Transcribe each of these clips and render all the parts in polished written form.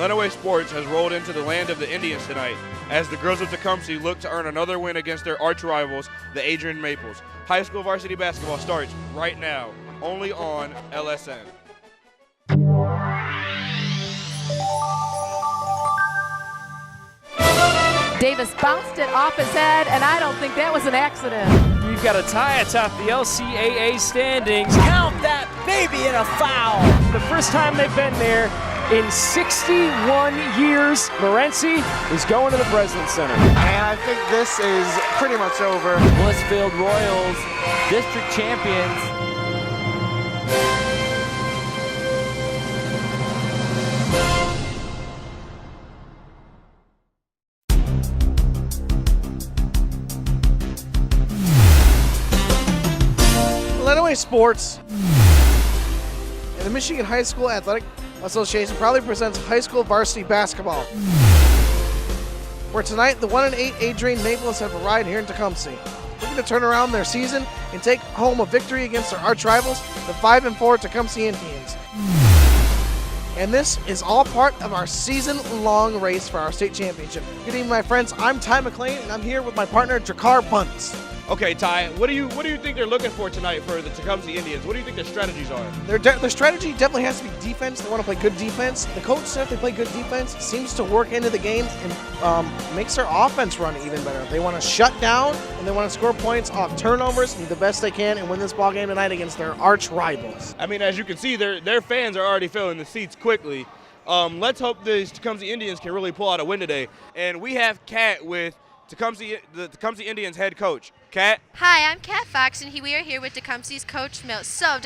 Lenawee Sports has rolled into the land of the Indians tonight as the girls of Tecumseh look to earn another win against their arch rivals, the Adrian Maples. High school varsity basketball starts right now, only on LSN. Davis bounced it off his head, and I don't think that was an accident. You've got a tie atop the LCAA standings. Count that baby in a foul. The first time they've been there in 61 years. Morenci is going to the Breslin Center. And I think this is pretty much over. Blissfield Royals, district champions. Lenawee Sports and the Michigan High School Athletic Association proudly presents high school varsity basketball. Where tonight, the 1-8 Adrian Maples have arrived here in Tecumseh, looking to turn around their season and take home a victory against their arch rivals, the 5-4 Tecumseh Indians. And this is all part of our season-long race for our state championship. Good evening, my friends. I'm Ty McLean, and I'm here with my partner, Jakar Bunce. Okay, Ty, what do you think they're looking for tonight for the Tecumseh Indians? What do you think their strategies are? Their strategy definitely has to be defense. They want to play good defense. The coach said if they play good defense, it seems to work into the game and makes their offense run even better. They want to shut down and they want to score points off turnovers and do the best they can and win this ball game tonight against their arch rivals. I mean, as you can see, their fans are already filling the seats quickly. Let's hope the Tecumseh Indians can really pull out a win today. And we have Kat with the Tecumseh Indians head coach. Kat? Hi, I'm Kat Fox, and we are here with Tecumseh's Coach Mills. So,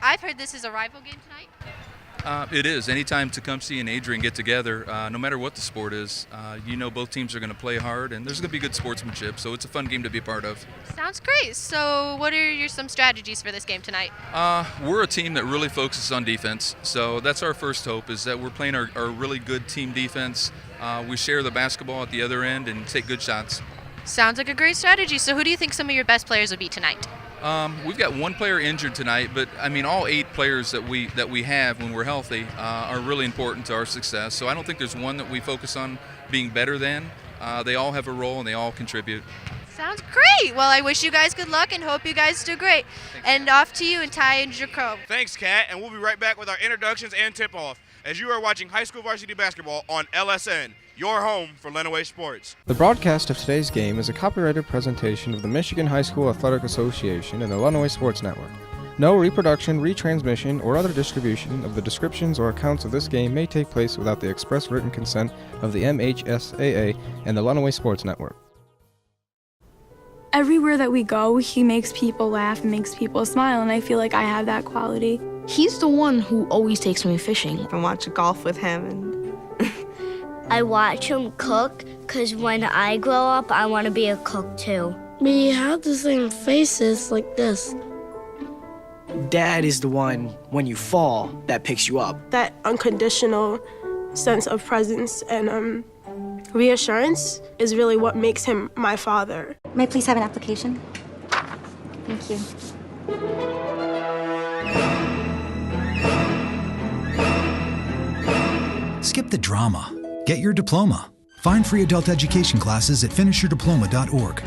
I've heard this is a rival game tonight? It is. Anytime Tecumseh and Adrian get together, no matter what the sport is, both teams are going to play hard, and there's going to be good sportsmanship, so it's a fun game to be a part of. Sounds great. So, what are some strategies for this game tonight? We're a team that really focuses on defense, so that's our first hope, is that we're playing our really good team defense. We share the basketball at the other end and take good shots. Sounds like a great strategy. So who do you think some of your best players will be tonight? We've got one player injured tonight, but I mean all 8 players that we have when we're healthy are really important to our success. So I don't think there's one that we focus on being better than. They all have a role and they all contribute. Sounds great. Well, I wish you guys good luck and hope you guys do great. Thanks. And off to you and Ty and Jacob. Thanks, Kat, and we'll be right back with our introductions and tip-off as you are watching high school varsity basketball on LSN, your home for Lenawee Sports. The broadcast of today's game is a copyrighted presentation of the Michigan High School Athletic Association and the Lenawee Sports Network. No reproduction, retransmission, or other distribution of the descriptions or accounts of this game may take place without the express written consent of the MHSAA and the Lenawee Sports Network. Everywhere that we go, he makes people laugh and makes people smile, and I feel like I have that quality. He's the one who always takes me fishing. I watch golf with him. And I watch him cook, because when I grow up, I want to be a cook too. We have the same faces like this. Dad is the one, when you fall, that picks you up. That unconditional sense of presence and reassurance is really what makes him my father. May I please have an application? Thank you. Skip the drama. Get your diploma. Find free adult education classes at finishyourdiploma.org.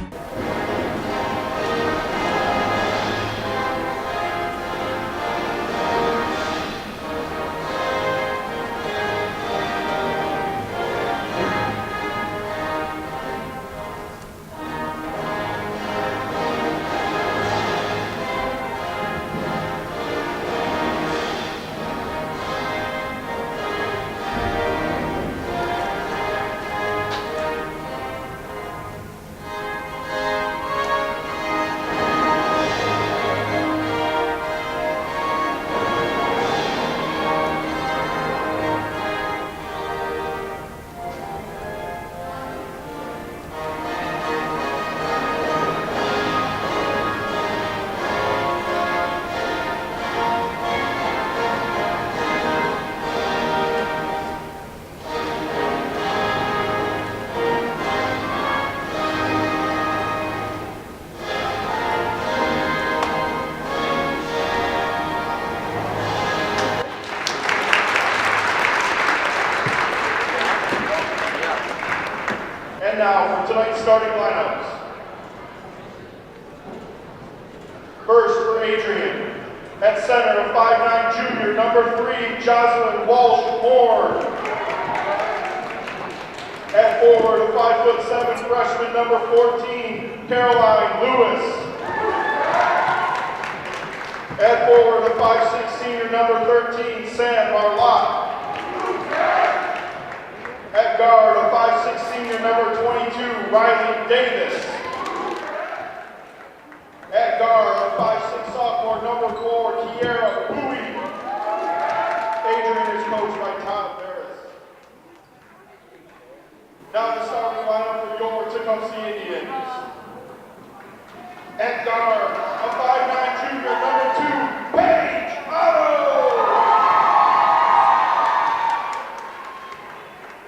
tonight's starting lineups. First for Adrian. At center, a 5'9" junior, number 3, Jocelyn Walsh-Moore. At forward, a 5'7" freshman, number 14, Caroline Lewis. At forward, a 5'6" senior, number 13, Sam Marlotte. At guard, a 5'6" senior, number 22, Riley Davis. At guard, a 5'6" sophomore, number 4, Kiera Bowie. Adrian is coached by Todd Barris. Now the starting lineup for your Tecumseh Indians. At guard, a 5'9" junior, number 2, Paige Otto.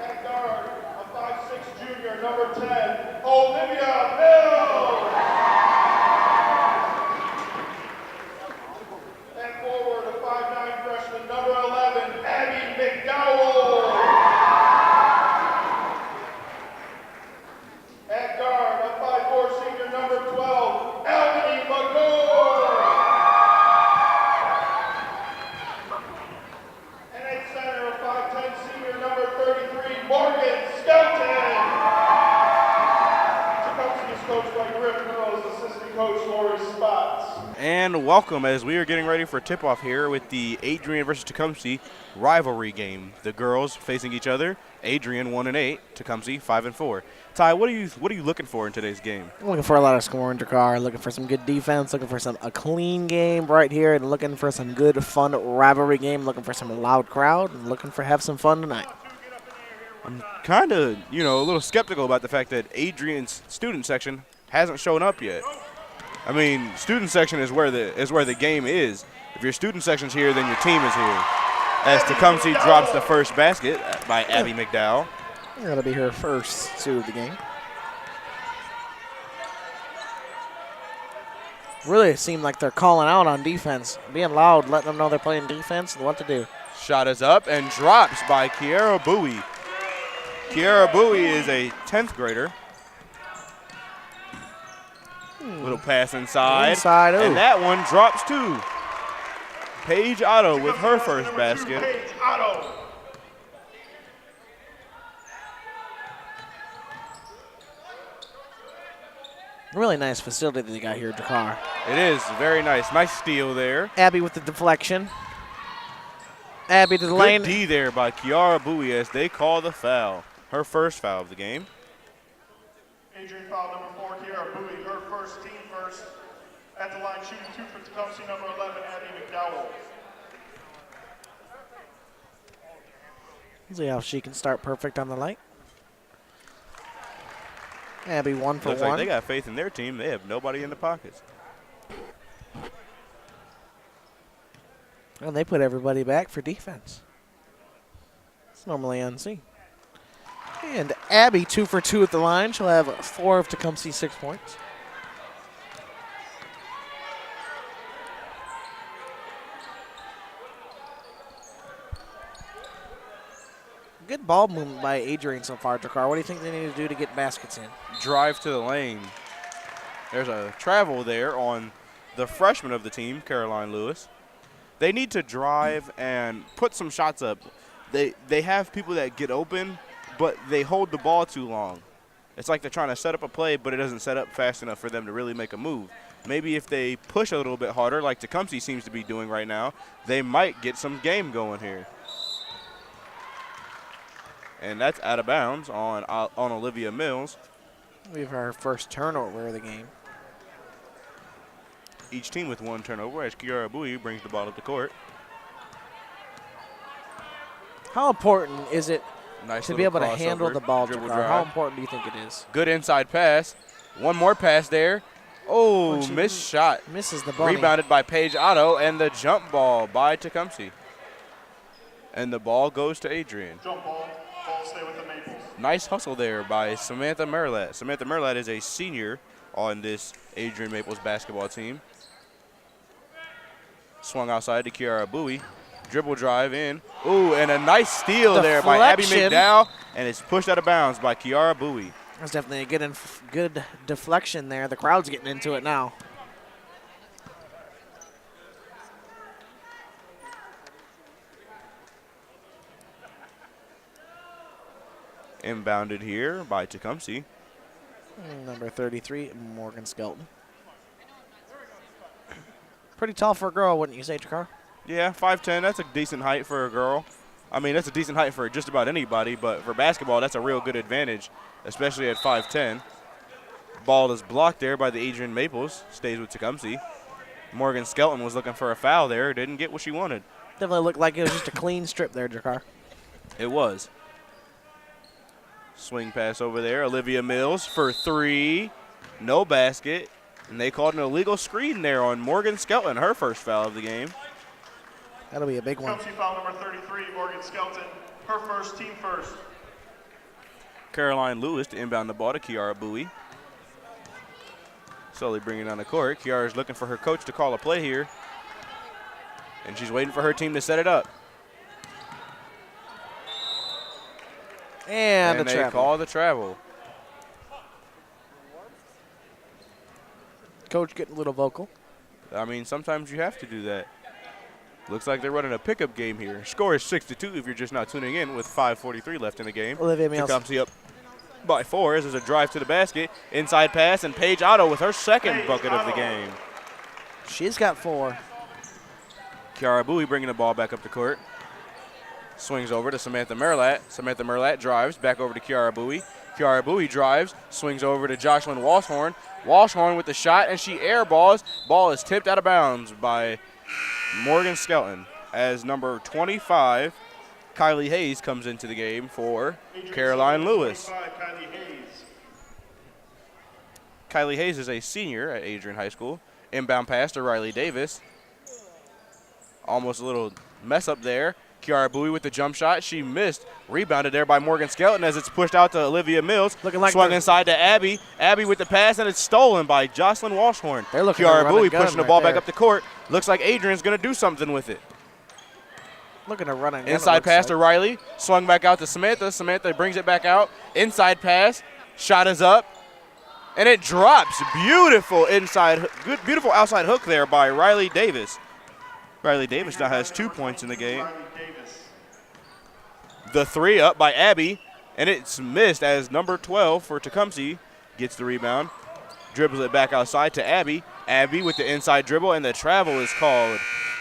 At guard, a 5'6" junior, number 10, Olivia Mills. At forward, a 5'9" freshman, number 11, Abby McDowell. At guard, a 5'4" senior, number 12, Albany McGore. And at center, a 5'10" senior, number 33, Morgan Skelton. Tecumseh is coached by GRIFF Mills, assistant coach Lori Spots. And welcome as we are getting ready for tip-off here with the Adrian versus Tecumseh rivalry game. The girls facing each other. Adrian 1-8, Tecumseh 5-4. Ty, what are you looking for in today's game? I'm looking for a lot of scoring, Jakar. Looking for some good defense. Looking for a clean game right here, and looking for some good, fun rivalry game. Looking for some loud crowd, and looking for have some fun tonight. I'm kind of, a little skeptical about the fact that Adrian's student section hasn't shown up yet. I mean, student section is where the game is. If your student section's here, then your team is here. As Tecumseh drops the first basket by Abby McDowell. That'll be her first two of the game. Really seem like they're calling out on defense, being loud, letting them know they're playing defense and what to do. Shot is up and drops by Kiera Bowie. Kiera Bowie is a 10th grader. Little pass inside. And that one drops too. Paige Otto with her first basket. Paige Otto. Really nice facility that they got here at Dakar. It is very nice. Nice steal there. Abby with the deflection. Abby to the lane. Good D there by Kiara Bowie as they call the foul. Her first foul of the game. Adrian foul number 4, Kiera Bowie, her first, team first. At the line, shooting 2 for Tecumseh, number 11, Abby McDowell. See how she can start perfect on the light. Abby 1 for Looks 1. like they got faith in their team. They have nobody in the pockets. And they put everybody back for defense. It's normally unseen. And Abby 2 for 2 at the line. She'll have 4 of Tecumseh's 6 points. Good ball movement by Adrian so far, Jakar. What do you think they need to do to get baskets in? Drive to the lane. There's a travel there on the freshman of the team, Caroline Lewis. They need to drive and put some shots up. They have people that get open, but they hold the ball too long. It's like they're trying to set up a play, but it doesn't set up fast enough for them to really make a move. Maybe if they push a little bit harder, like Tecumseh seems to be doing right now, they might get some game going here. And that's out of bounds on Olivia Mills. We have our first turnover of the game. Each team with 1 turnover as Kiara Bowie brings the ball up the court. How important is it Nice to be able to crossover, handle the ball, dribble Jakar? drive. How important do you think it is? Good inside pass. One more pass there. Oh, missed shot. Misses the bunny. Rebounded by Paige Otto, and the jump ball by Tecumseh. And the ball goes to Adrian. Jump ball. Ball stay with the Maples. Nice hustle there by Samantha Merlat. Samantha Merlat is a senior on this Adrian Maples basketball team. Swung outside to Kiara Bowie. Dribble drive in. Ooh, and a nice steal there by Abby McDowell, and it's pushed out of bounds by Kiara Bowie. That's definitely a good deflection there. The crowd's getting into it now. Inbounded here by Tecumseh. Number 33, Morgan Skelton. Pretty tall for a girl, wouldn't you say, Jakar? Yeah, 5'10", that's a decent height for a girl. I mean, that's a decent height for just about anybody, but for basketball, that's a real good advantage, especially at 5'10". Ball is blocked there by the Adrian Maples, stays with Tecumseh. Morgan Skelton was looking for a foul there, didn't get what she wanted. Definitely looked like it was just a clean strip there, Jakar. It was. Swing pass over there, Olivia Mills for 3, no basket. And they called an illegal screen there on Morgan Skelton, her first foul of the game. That'll be a big one. Tecumseh foul number 33, Morgan Skelton, her first, team first. Caroline Lewis to inbound the ball to Kiara Bowie. Slowly bringing it on the court. Kiara's looking for her coach to call a play here. And she's waiting for her team to set it up. And they call the travel. Coach getting a little vocal. I mean, sometimes you have to do that. Looks like they're running a pickup game here. Score is 6-2 if you're just not tuning in with 5:43 left in the game. Olivia Mills. Tecumseh up by 4 as there's a drive to the basket. Inside pass, and Paige Otto with her second bucket of the game. She's got 4. Kiara Bowie bringing the ball back up the court. Swings over to Samantha Merlat. Samantha Merlat drives back over to Kiara Bowie. Kiara Bowie drives, swings over to Jocelyn Walshorn. Walshorn with the shot, and she airballs. Ball is tipped out of bounds by Morgan Skelton as number 25, Kylie Hayes, comes into the game for Caroline Lewis. Kylie Hayes is a senior at Adrian High School. Inbound pass to Riley Davis. Almost a little mess up there. Kiara Bowie with the jump shot. She missed. Rebounded there by Morgan Skelton as it's pushed out to Olivia Mills. Looking like swung inside to Abby. Abby with the pass, and it's stolen by Jocelyn Walshorn. Kiara Bowie pushing the ball back up the court. Looks like Adrian's going to do something with it. Looking to run it. Inside pass to Riley. Swung back out to Samantha. Samantha brings it back out. Inside pass. Shot is up. And it drops. Beautiful inside, good, beautiful outside hook there by Riley Davis. Riley Davis now has 2 points in the game. The 3 up by Abby, and it's missed as number 12 for Tecumseh gets the rebound. Dribbles it back outside to Abby. Abby with the inside dribble, and the travel is called.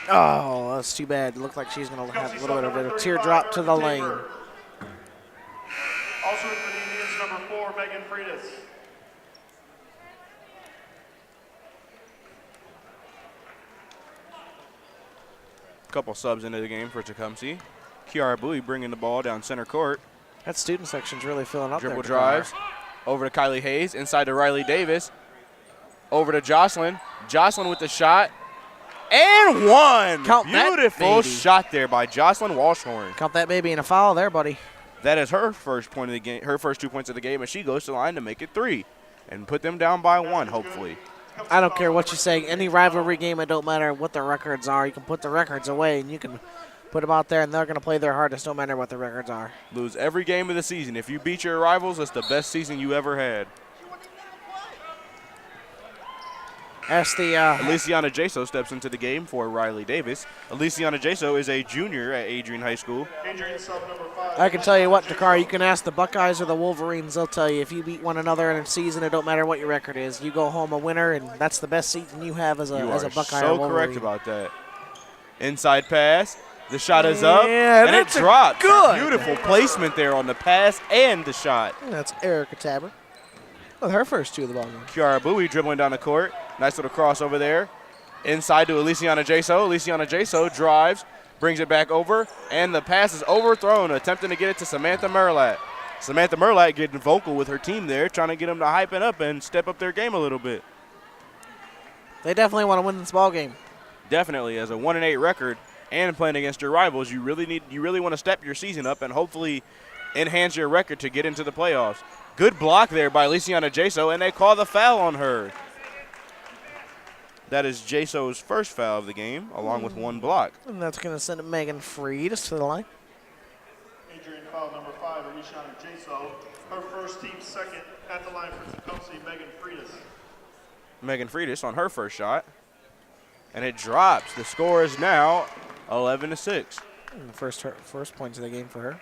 Oh, that's too bad. It looked like she's going to have a little bit of a teardrop to the lane. Also for the Indians, number 4, Megan FREITAS. Couple subs into the game for Tecumseh. Kiara Bowie bringing the ball down center court. That student section's really filling up. Dribble drives over to Kylie Hayes, inside to Riley Davis. Over to Jocelyn. Jocelyn with the shot. And one. Count beautiful that, shot there by Jocelyn Walshorn. Count that baby in a foul there, buddy. That is her first point of the game, her first 2 points of the game, and she goes to the line to make it 3 and put them down by 1, hopefully. I don't care what you say. Any rivalry game, it don't matter what the records are. You can put the records away, and you can put them out there, and they're going to play their hardest no matter what the records are. Lose every game of the season. If you beat your rivals, it's the best season you ever had. As the Aliciana Jaso steps into the game for Riley Davis. Aliciana Jaso is a junior at Adrian High School. I can tell you what, Dakar, you can ask the Buckeyes or the Wolverines. They'll tell you if you beat one another in a season, it don't matter what your record is. You go home a winner, and that's the best season you have as a Buckeye or Wolverine. So correct about that. Inside pass. The shot is up, and it drops. Good. Beautiful placement there on the pass and the shot. And that's Erica Tabor with her first 2 of the ball game. Kiara Bowie dribbling down the court. Nice little crossover there. Inside to Aliciana Jaso. Aliciana Jaso drives, brings it back over, and the pass is overthrown, attempting to get it to Samantha Merlat. Samantha Merlat getting vocal with her team there, trying to get them to hype it up and step up their game a little bit. They definitely want to win this ball game. Definitely, as a 1-8 record and playing against your rivals, you really want to step your season up and hopefully enhance your record to get into the playoffs. Good block there by Aliciana Jaso, and they call the foul on her. That is Jaso's first foul of the game, along with 1 block. And that's going to send Megan FREITAS to the line. foul number 5, Adrian Jaso. Her first, team second. At the line for Tecumseh, Megan FREITAS. Megan FREITAS on her first shot. And it drops. The score is now 11-6. First points of the game for her.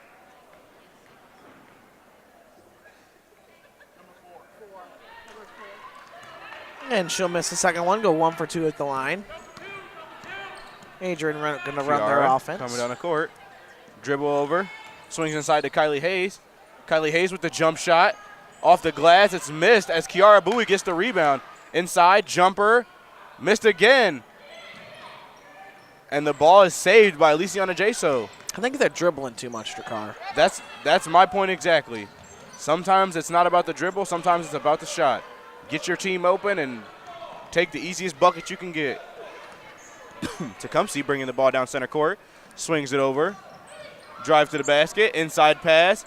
And she'll miss the second one, go 1 for 2 at the line. Adrian going to run their offense. Coming down the court. Dribble over. Swings inside to Kylie Hayes. Kylie Hayes with the jump shot. Off the glass, it's missed as Kiara Bowie gets the rebound. Inside, jumper, missed again. And the ball is saved by Aliciana Jaso. I think they're dribbling too much, Drakkar. That's my point exactly. Sometimes it's not about the dribble, sometimes it's about the shot. Get your team open and take the easiest bucket you can get. Tecumseh bringing the ball down center court, swings it over, drives to the basket, inside pass.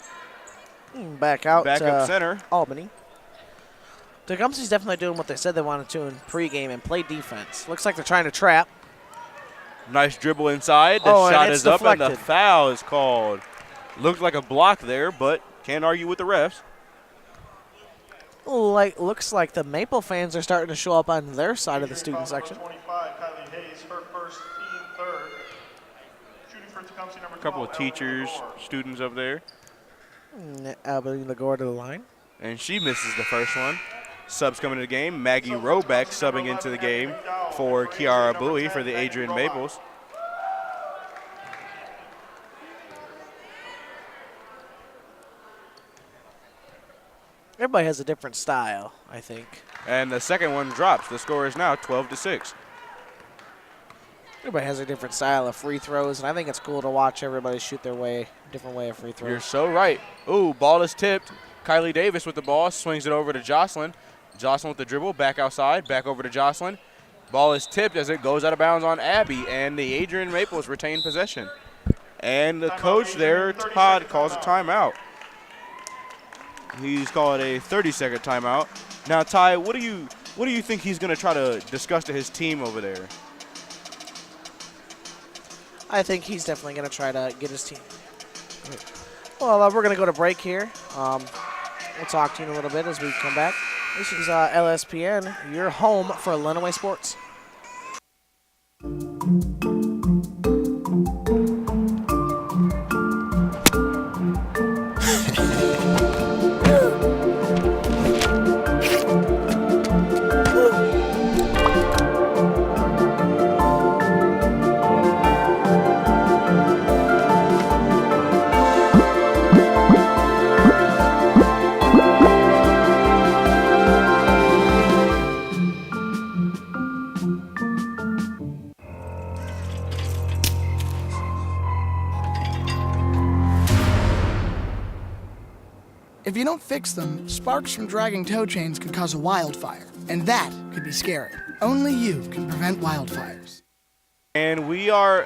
Back out up center. Albany. Tecumseh's definitely doing what they said they wanted to in pregame and play defense. Looks like they're trying to trap. Nice dribble inside. The shot is up and the foul is called. Looked like a block there, but can't argue with the refs. Looks like the Maple fans are starting to show up on their side of the student section. 25, Kylie Hayes, her first, team third. Shooting for Tecumseh, number 12. A couple of teachers, students up there. Albany Lagore to the line. And she misses the first one. Subs coming to the game. Maggie Robeck subbing into the game for Kiara Bowie for the Adrian Maples. Everybody has a different style, I think. And the second one drops. The score is now 12-6. Everybody has a different style of free throws, and I think it's cool to watch everybody shoot their different way of free throws. You're so right. Ooh, ball is tipped. Kylie Davis with the ball, swings it over to Jocelyn. Jocelyn with the dribble, back outside, back over to Jocelyn. Ball is tipped as it goes out of bounds on Abby, and the Adrian Maples retain possession. And the coach there, Todd, calls a timeout. He's called a 30-second timeout. Now, Ty, what do you think he's going to try to discuss to his team over there? I think he's definitely going to try to get his team. Well, we're going to go to break here. We'll talk to you in a little bit as we come back. This is LSPN, your home for Lenawee Sports. If you don't fix them, sparks from dragging tow chains could cause a wildfire, and that could be scary. Only you can prevent wildfires. And we are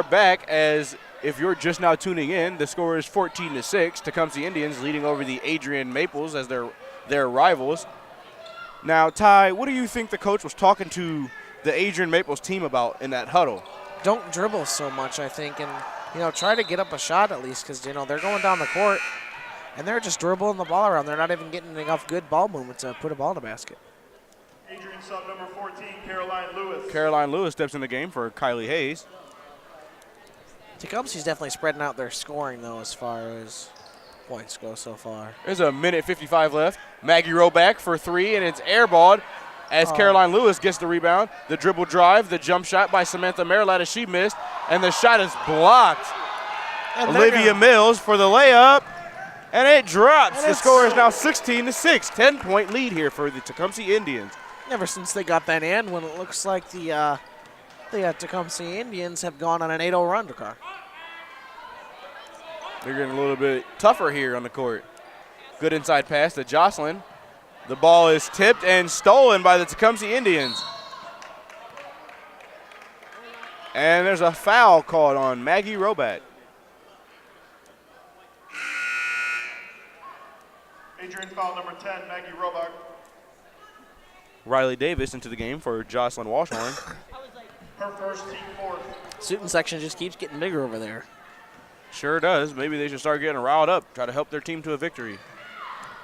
back. As if you're just now tuning in, the score is 14-6. Tecumseh Indians leading over the Adrian Maples as their rivals. Now, Ty, what do you think the coach was talking to the Adrian Maples team about in that huddle? Don't dribble so much, I think, and try to get up a shot at least, because they're going down the court. And they're just dribbling the ball around. They're not even getting enough good ball movement to put a ball in the basket. Adrian sub number 14, Caroline Lewis. Caroline Lewis steps in the game for Kylie Hayes. Tecumseh's definitely spreading out their scoring, though, as far as points go so far. There's a minute 55 left. Maggie Roback for three, and it's airballed as Caroline Lewis gets the rebound. The dribble drive, the jump shot by Samantha Marilat as she missed, and the shot is blocked. And Olivia Mills for the layup. And it drops. The score is now 16-6. 10-point lead here for the Tecumseh Indians. Ever since they got that in, when it looks like the Tecumseh Indians have gone on an 8-0 run, Drakkar. They're getting a little bit tougher here on the court. Good inside pass to Jocelyn. The ball is tipped and stolen by the Tecumseh Indians. And there's a foul called on Maggie Roback. Adrian foul number 10, Maggie Roback. Riley Davis into the game for Jocelyn Washorn. Her first, team fourth. Student section just keeps getting bigger over there. Sure does. Maybe they should start getting riled up, try to help their team to a victory.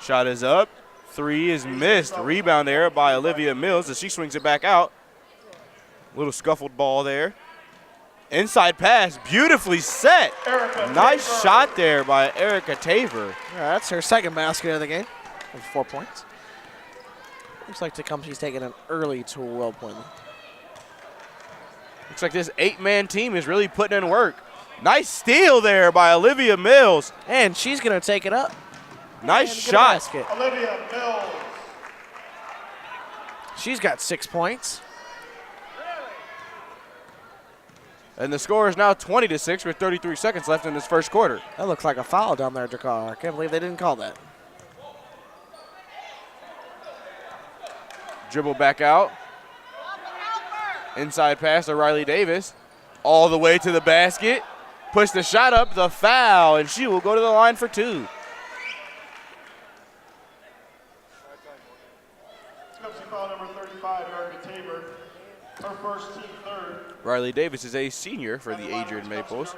Shot is up. 3 is missed. Rebound there by Olivia Mills as she swings it back out. Little scuffled ball there. Inside pass, beautifully set. Nice shot there by Erica Tabor. Yeah, that's her second basket of the game with 4 points. Looks like Tecumseh's taking an early 12 point. Looks like this 8-man team is really putting in work. Nice steal there by Olivia Mills. And she's going to take it up. Nice shot. Olivia Mills. She's got 6 points. And the score is now 20-6 with 33 seconds left in this first quarter. That looks like a foul down there, Jakar. I can't believe they didn't call that. Dribble back out. Inside pass to Riley Davis. All the way to the basket. Push the shot up, the foul, and she will go to the line for 2. Tecumseh foul number 35, Erica Tabor. Her first, team third. Riley Davis is a senior for the Adrian Maples.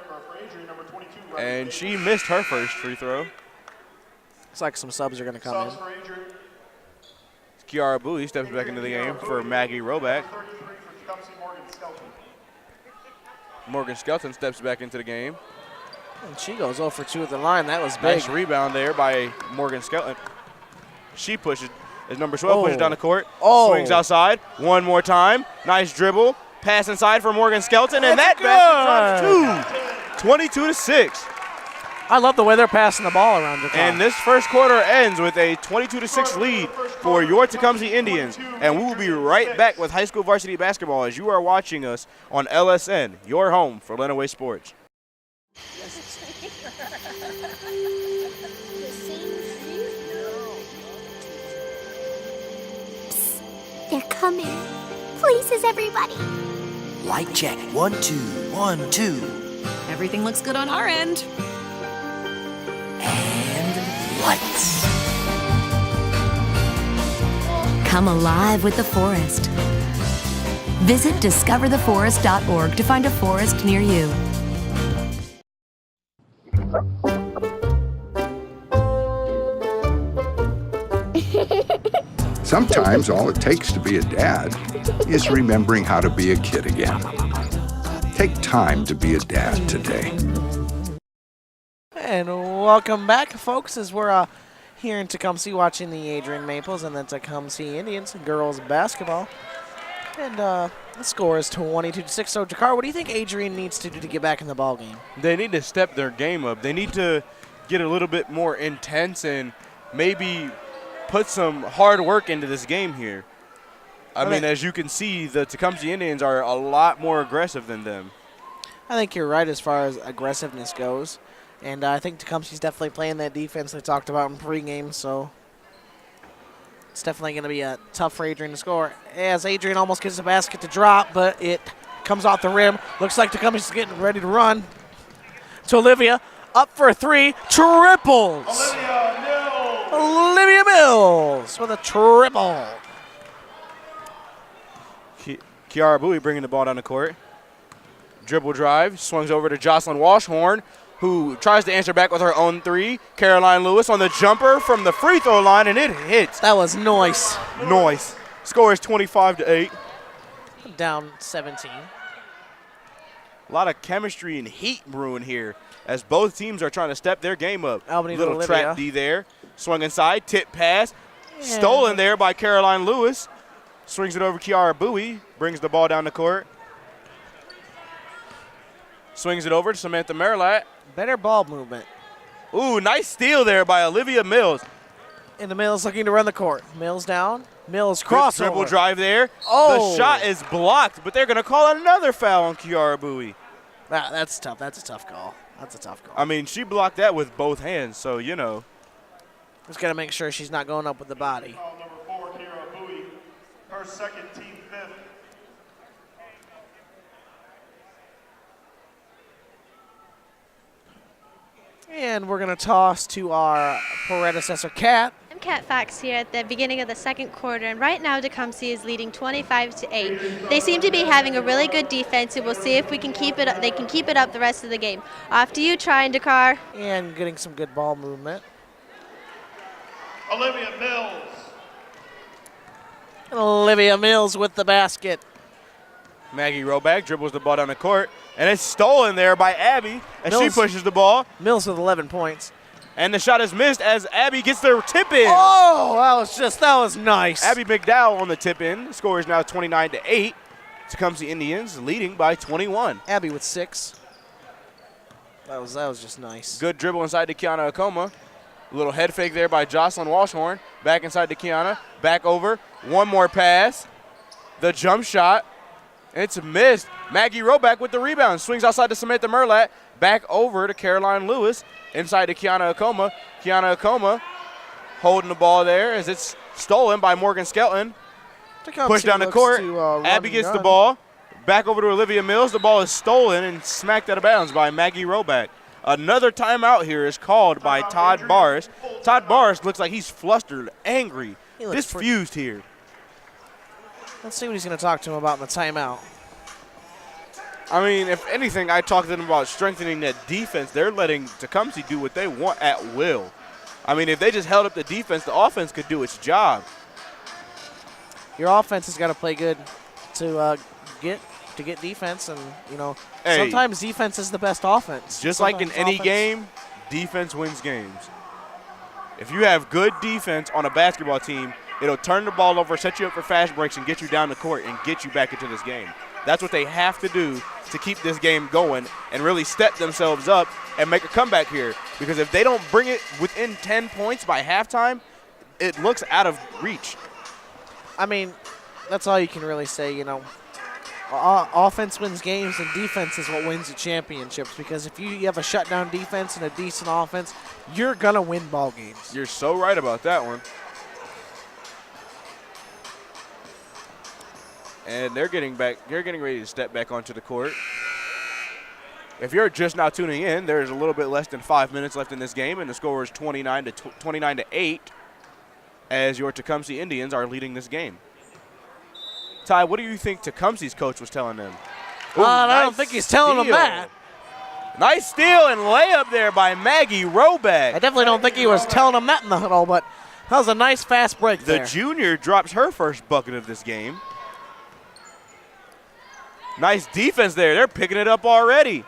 And she missed her first free throw. Looks like some subs are going to come in. Kiara Bowie steps back into the game for Maggie Roback. Morgan Skelton steps back into the game. And she goes 0 for 2 at the line. That was big. Nice rebound there by Morgan Skelton. She pushes, as number 12 pushes down the court. Swings outside. One more time. Nice dribble. Pass inside for Morgan Skelton, and that basket drops 2. 22-6. I love the way they're passing the ball around. And this first quarter ends with a 22-6 lead for your Tecumseh Indians. And we will be right back with high school varsity basketball as you are watching us on LSN, your home for Lenawee Sports. They're coming. Places, everybody. Light check. 1, 2, 1, 2. Everything looks good on our end. And lights. Come alive with the forest. Visit discovertheforest.org to find a forest near you. Sometimes all it takes to be a dad is remembering how to be a kid again. Take time to be a dad today. And welcome back, folks, as we're here in Tecumseh watching the Adrian Maples and the Tecumseh Indians girls basketball. And the score is 22-6. So, Jakar, what do you think Adrian needs to do to get back in the ballgame? They need to step their game up. They need to get a little bit more intense and maybe put some hard work into this game here. I mean, as you can see, the Tecumseh Indians are a lot more aggressive than them. I think you're right as far as aggressiveness goes. And I think Tecumseh's definitely playing that defense they talked about in pregame, so it's definitely going to be tough for Adrian to score. As Adrian almost gets the basket to drop, but it comes off the rim. Looks like Tecumseh's getting ready to run. To Olivia, up for a 3, triples. Olivia Mills with a triple. Kiara Bowie bringing the ball down the court. Dribble drive, swings over to Jocelyn Washhorn, who tries to answer back with her own 3. Caroline Lewis on the jumper from the free throw line, and it hits. That was nice. Nice. Score is 25-8. Down 17. A lot of chemistry and heat brewing here as both teams are trying to step their game up. Albany Little Olivia. trap D there. Swung inside, tip pass. Stolen there by Caroline Lewis. Swings it over Kiara Bowie. Brings the ball down the court. Swings it over to Samantha Merlat. Better ball movement. Ooh, nice steal there by Olivia Mills. And the Mills looking to run the court. Mills down. Mills crossover. Dribble drive there. Oh. The shot is blocked, but they're going to call another foul on Kiara Bowie. That's tough. That's a tough call. That's a tough call. I mean, she blocked that with both hands, so you know. Just got to make sure she's not going up with the body. Foul number 4, Kiara Bowie. Her second, team 5th. And we're going to toss to our predecessor, Kat. I'm Wildcat facts here at the beginning of the second quarter, and right now Tecumseh is leading 25-8. They seem to be having a really good defense, and we'll see if we can keep it up. They can keep it up the rest of the game. Off to you, Tryon Dakar. And getting some good ball movement. Olivia Mills. Olivia Mills with the basket. Maggie Roback dribbles the ball down the court, and it's stolen there by Abby as she pushes the ball. Mills with 11 points. And the shot is missed as Abby gets their tip in. Oh, that was nice. Abby McDowell on the tip in. The score is now 29-8. Tecumseh Indians leading by 21. Abby with 6. That was just nice. Good dribble inside to Kiana Akoma. A little head fake there by Jocelyn Walshorn. Back inside to Kiana. Back over. One more pass. The jump shot. It's missed. Maggie Roback with the rebound. Swings outside to Samantha Merlat. Back over to Caroline Lewis. Inside to Kiana Akoma. Kiana Akoma holding the ball there as it's stolen by Morgan Skelton. Push down the court. Abby gets the ball. Back over to Olivia Mills. The ball is stolen and smacked out of bounds by Maggie Roback. Another timeout here is called by Todd Barris. Todd Barris looks like he's flustered, angry, diffused here. Let's see what he's going to talk to him about in the timeout. I mean, if anything, I talked to them about strengthening that defense. They're letting Tecumseh do what they want at will. I mean, if they just held up the defense, the offense could do its job. Your offense has got to play good to get defense, and sometimes defense is the best offense. Just like in any game, defense wins games. If you have good defense on a basketball team, it'll turn the ball over, set you up for fast breaks, and get you down the court and get you back into this game. That's what they have to do to keep this game going and really step themselves up and make a comeback here. Because if they don't bring it within 10 points by halftime, it looks out of reach. I mean, that's all you can really say, Offense wins games, and defense is what wins the championships. Because if you have a shutdown defense and a decent offense, you're going to win ball games. You're so right about that one. And they're getting ready to step back onto the court. If you're just now tuning in, there's a little bit less than 5 minutes left in this game, and the score is 29-8 as your Tecumseh Indians are leading this game. Ty, what do you think Tecumseh's coach was telling them? I don't think he's telling them that. Nice steal and layup there by Maggie Roback. I definitely don't think he was telling them that in the huddle, but that was a nice fast break there. The junior drops her first bucket of this game. Nice defense there. They're picking it up already.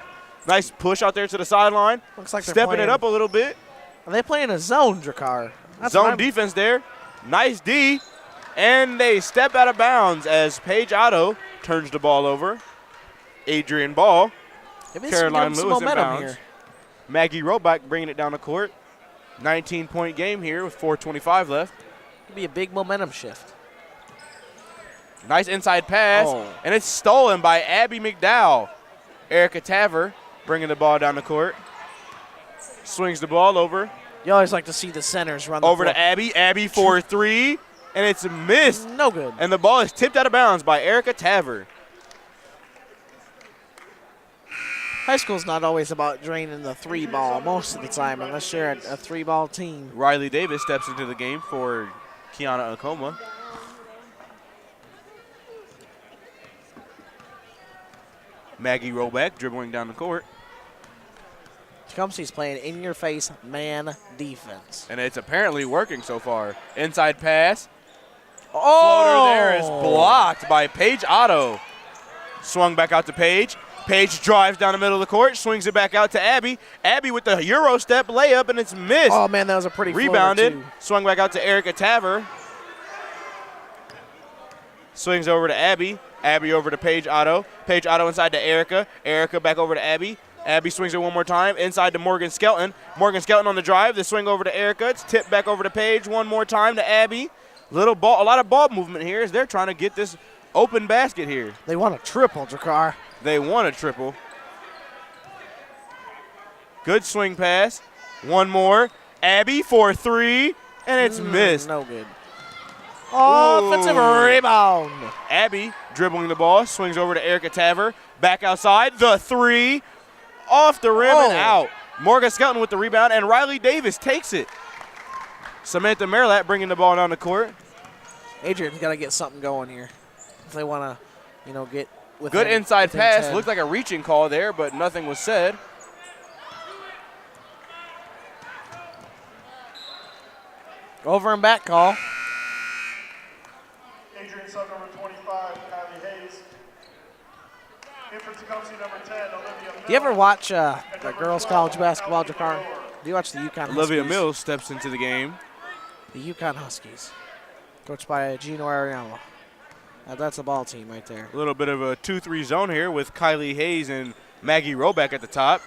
Nice push out there to the sideline. Looks like they're stepping it up a little bit. Are they playing a zone, Drakkar? Zone defense there. Nice D. And they step out of bounds as Paige Otto turns the ball over. Adrian ball. Caroline Lewis in bounds. Here. Maggie Roback bringing it down the court. 19-point game here with 4:25 left. Could be a big momentum shift. Nice inside pass, and it's stolen by Abby McDowell. Erica Taver bringing the ball down the court. Swings the ball over. You always like to see the centers run the over floor. To Abby. Abby for three, and it's missed. No good. And the ball is tipped out of bounds by Erica Taver. High school's not always about draining the three ball most of the time, unless you're a three-ball team. Riley Davis steps into the game for Kiana Akoma. Maggie Roback dribbling down the court. Tecumseh's playing in-your-face man defense. And it's apparently working so far. Inside pass. Floater there is blocked by Paige Otto. Swung back out to Paige. Paige drives down the middle of the court, swings it back out to Abby. Abby with the Euro step layup, and it's missed. Oh, man, that was a pretty rebounded. Swung back out to Erica Taver. Swings over to Abby. Abby over to Paige Otto. Paige Otto inside to Erica. Erica back over to Abby. Abby swings it one more time. Inside to Morgan Skelton. Morgan Skelton on the drive. The swing over to Erica. It's tipped back over to Paige one more time to Abby. A lot of ball movement here as they're trying to get this open basket here. They want a triple, Drakkar. They want a triple. Good swing pass. One more. Abby for three, and it's missed. No good. Offensive rebound. Abby dribbling the ball, swings over to Erica Taver. Back outside, the three. Off the rim and out. Morgan Skelton with the rebound, and Riley Davis takes it. Samantha Merlat bringing the ball down the court. Adrian's got to get something going here if they want to, get within. Good inside within pass. 10. Looked like a reaching call there, but nothing was said. Over and back call. Adrian sub number 25, Kylie Hayes. In for Tecumseh number 10, Olivia Mills. Do you ever watch the girls' college basketball, Jakar? Do you watch the UConn Olivia Huskies? Mills steps into the game. The UConn Huskies, coached by Gino Ariano. That's a ball team right there. A little bit of a 2-3 zone here with Kylie Hayes and Maggie Roback at the top.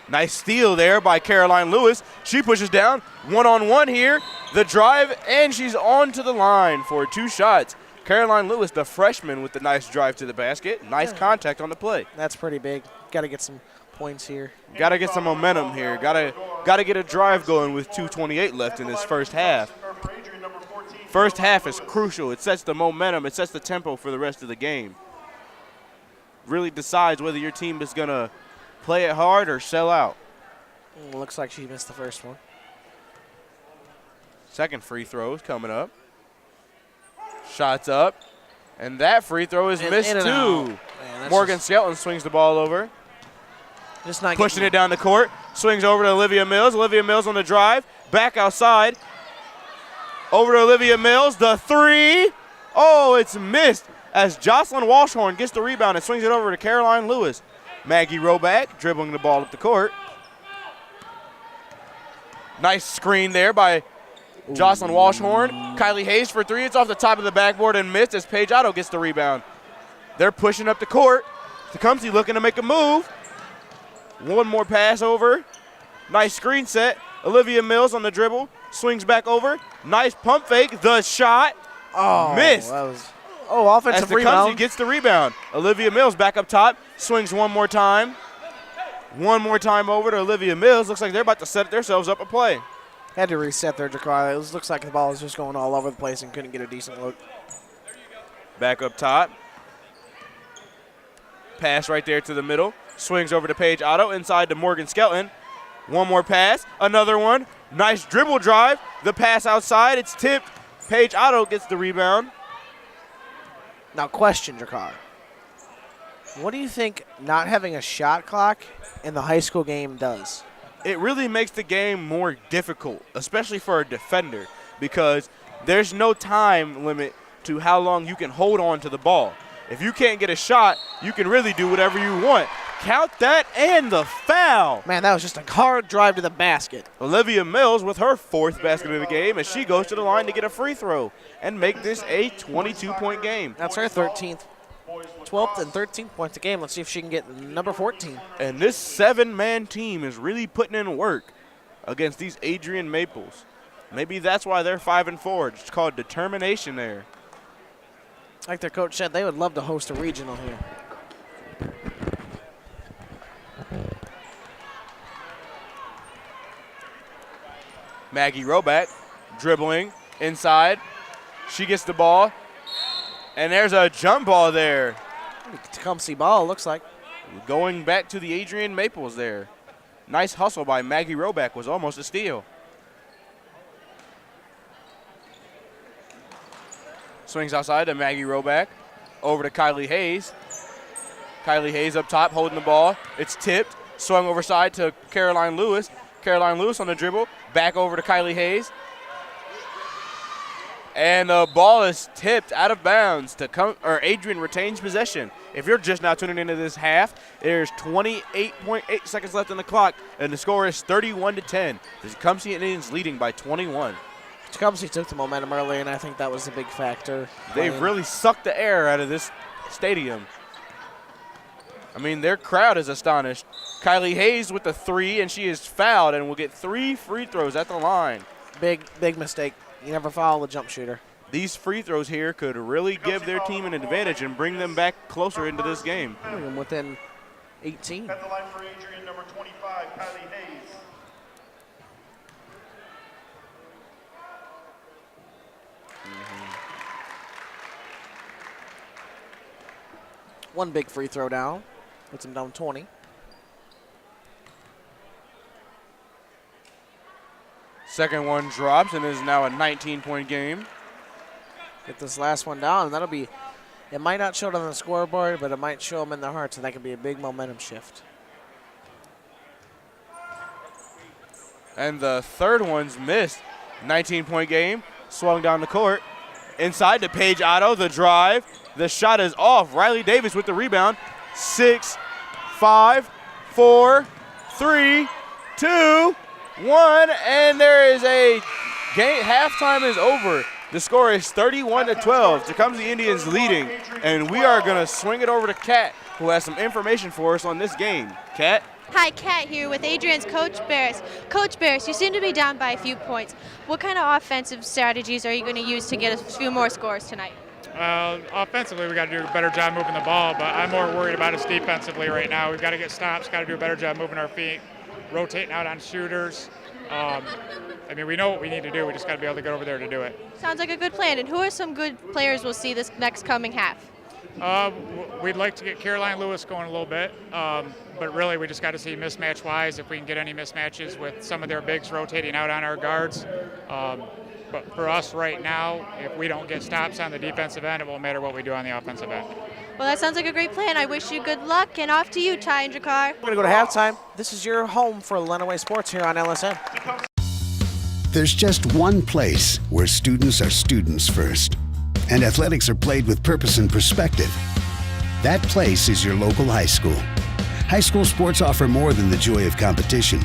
Nice steal there by Caroline Lewis. She pushes down, one-on-one here. The drive, and she's on to the line for 2 shots. Caroline Lewis, the freshman, with the nice drive to the basket. Nice contact on the play. That's pretty big. Got to get some points here. Got to get some momentum here. Got to get a drive going with 2:28 left in this first half. First half is crucial. It sets the momentum. It sets the tempo for the rest of the game. Really decides whether your team is going to play it hard or sell out. Looks like she missed the first one. Second free throw is coming up. Shots up. And that free throw is missed too. Morgan Skelton swings the ball over. Just not pushing it down the court. Swings over to Olivia Mills. Olivia Mills on the drive. Back outside. Over to Olivia Mills. The three. Oh, it's missed as Jocelyn Walshorn gets the rebound and swings it over to Caroline Lewis. Maggie Roback dribbling the ball up the court. Nice screen there by Jocelyn Walshorn. Kylie Hayes for three. It's off the top of the backboard and missed as Paige Otto gets the rebound. They're pushing up the court. Tecumseh looking to make a move. One more pass over. Nice screen set. Olivia Mills on the dribble. Swings back over. Nice pump fake. The shot. Oh, missed. Offensive as Tecumseh rebound. gets the rebound. Olivia Mills back up top. Swings one more time. One more time over to Olivia Mills. Looks like they're about to set themselves up a play. Had to reset there, Jakar. It looks like the ball was just going all over the place and couldn't get a decent look. Back up top. Pass right there to the middle. Swings over to Paige Otto inside to Morgan Skelton. One more pass. Another one. Nice dribble drive. The pass outside. It's tipped. Paige Otto gets the rebound. Now, question, Jakar. What do you think not having a shot clock in the high school game does? It really makes the game more difficult, especially for a defender, because there's no time limit to how long you can hold on to the ball. If you can't get a shot, you can really do whatever you want. Count that and the foul. Man, that was just a hard drive to the basket. Olivia Mills with her fourth basket of the game as she goes to the line to get a free throw and make this a 22-point game. That's her 13th. 12th and 13th points a game. Let's see if she can get number 14. And this 7-man team is really putting in work against these Adrian Maples. Maybe that's why they're 5-4. It's called determination there. Like their coach said, they would love to host a regional here. Maggie Roback dribbling inside. She gets the ball. And there's a jump ball there. Tecumseh ball, looks like. Going back to the Adrian Maples there. Nice hustle by Maggie Roback, was almost a steal. Swings outside to Maggie Roback. Over to Kylie Hayes. Kylie Hayes up top holding the ball. It's tipped. Swung over side to Caroline Lewis. Caroline Lewis on the dribble. Back over to Kylie Hayes. And the ball is tipped out of bounds. Adrian retains possession. If you're just now tuning into this half, there's 28.8 seconds left on the clock, and the score is 31-10. The Tecumseh Indians leading by 21. Tecumseh took the momentum early, and I think that was a big factor. They've really sucked the air out of this stadium. I mean, their crowd is astonished. Kylie Hayes with the three, and she is fouled and will get 3 free throws at the line. Big mistake. You never foul the jump shooter. These free throws here could really give their team an advantage and bring them back closer into this game. Within 18. At the line for Adrian, number 25, Kylie Hayes. One big free throw down. Puts him down 20. Second one drops and is now a 19-point game. Get this last one down, and that'll be, it might not show it on the scoreboard, but it might show them in their hearts, and that could be a big momentum shift. And the third one's missed. 19-point game, swung down the court. Inside to Paige Otto, the drive. The shot is off. Riley Davis with the rebound. 6, 5, 4, 3, 2, 1, and there is a game. Halftime is over. The score is 31-12. Tecumseh Indians leading, and we are going to swing it over to Kat, who has some information for us on this game. Kat? Hi, Kat here with Adrian's Coach Barris. Coach Barris, you seem to be down by a few points. What kind of offensive strategies are you going to use to get a few more scores tonight? Offensively, we got to do a better job moving the ball, but I'm more worried about us defensively right now. We've got to get stops, got to do a better job moving our feet, rotating out on shooters. I mean, we know what we need to do. We just got to be able to get over there to do it. Sounds like a good plan. And who are some good players we'll see this next coming half? We'd like to get Caroline Lewis going a little bit, but really we just got to see mismatch-wise if we can get any mismatches with some of their bigs rotating out on our guards. But for us right now, if we don't get stops on the defensive end, it won't matter what we do on the offensive end. Well, that sounds like a great plan. I wish you good luck, and off to you, Ty and Jakar. We're going to go to halftime. This is your home for Lenawee Sports here on LSN. There's just one place where students are students first, and athletics are played with purpose and perspective. That place is your local high school. High school sports offer more than the joy of competition.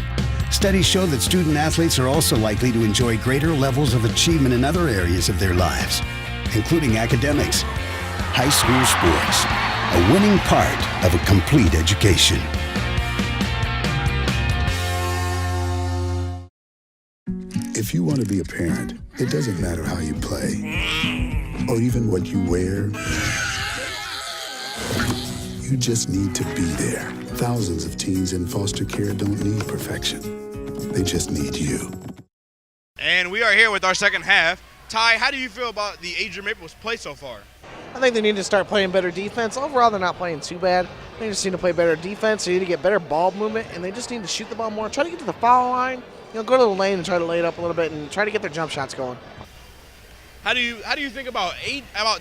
Studies show that student athletes are also likely to enjoy greater levels of achievement in other areas of their lives, including academics. High school sports, a winning part of a complete education. If you want to be a parent, it doesn't matter how you play or even what you wear. You just need to be there. Thousands of teens in foster care don't need perfection. They just need you. And we are here with our second half. Ty, how do you feel about the Adrian Maples play so far? I think they need to start playing better defense. Overall, they're not playing too bad. They just need to play better defense. They need to get better ball movement, and they just need to shoot the ball more. Try to get to the foul line. Go to the lane and try to lay it up a little bit and try to get their jump shots going. How do you think about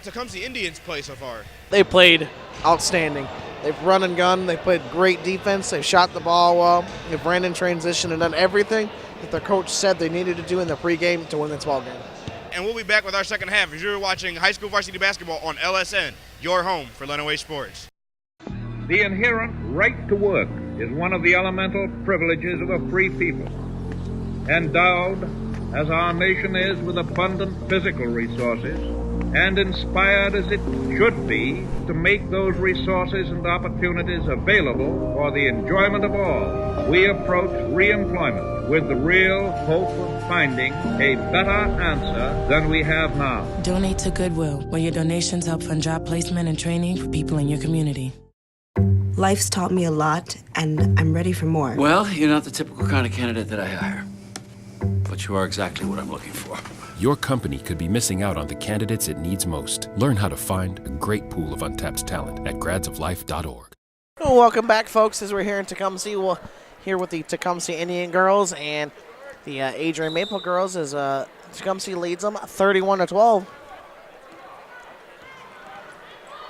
Tecumseh Indians' play so far? They played outstanding. They've run and gun. They played great defense. They've shot the ball well. They've ran in transition and done everything that their coach said they needed to do in the pregame to win this ball game. And we'll be back with our second half as you're watching high school varsity basketball on LSN, your home for Lenawee Sports. The inherent right to work is one of the elemental privileges of a free people. Endowed, as our nation is, with abundant physical resources, and inspired as it should be to make those resources and opportunities available for the enjoyment of all, we approach reemployment with the real hope of finding a better answer than we have now. Donate to Goodwill, where your donations help fund job placement and training for people in your community. Life's taught me a lot, and I'm ready for more. Well, you're not the typical kind of candidate that I hire. But you are exactly what I'm looking for. Your company could be missing out on the candidates it needs most. Learn how to find a great pool of untapped talent at gradsoflife.org. Well, welcome back, folks, as we're here in Tecumseh. We're here with the Tecumseh Indian girls and the Adrian Maple girls as Tecumseh leads them 31-12.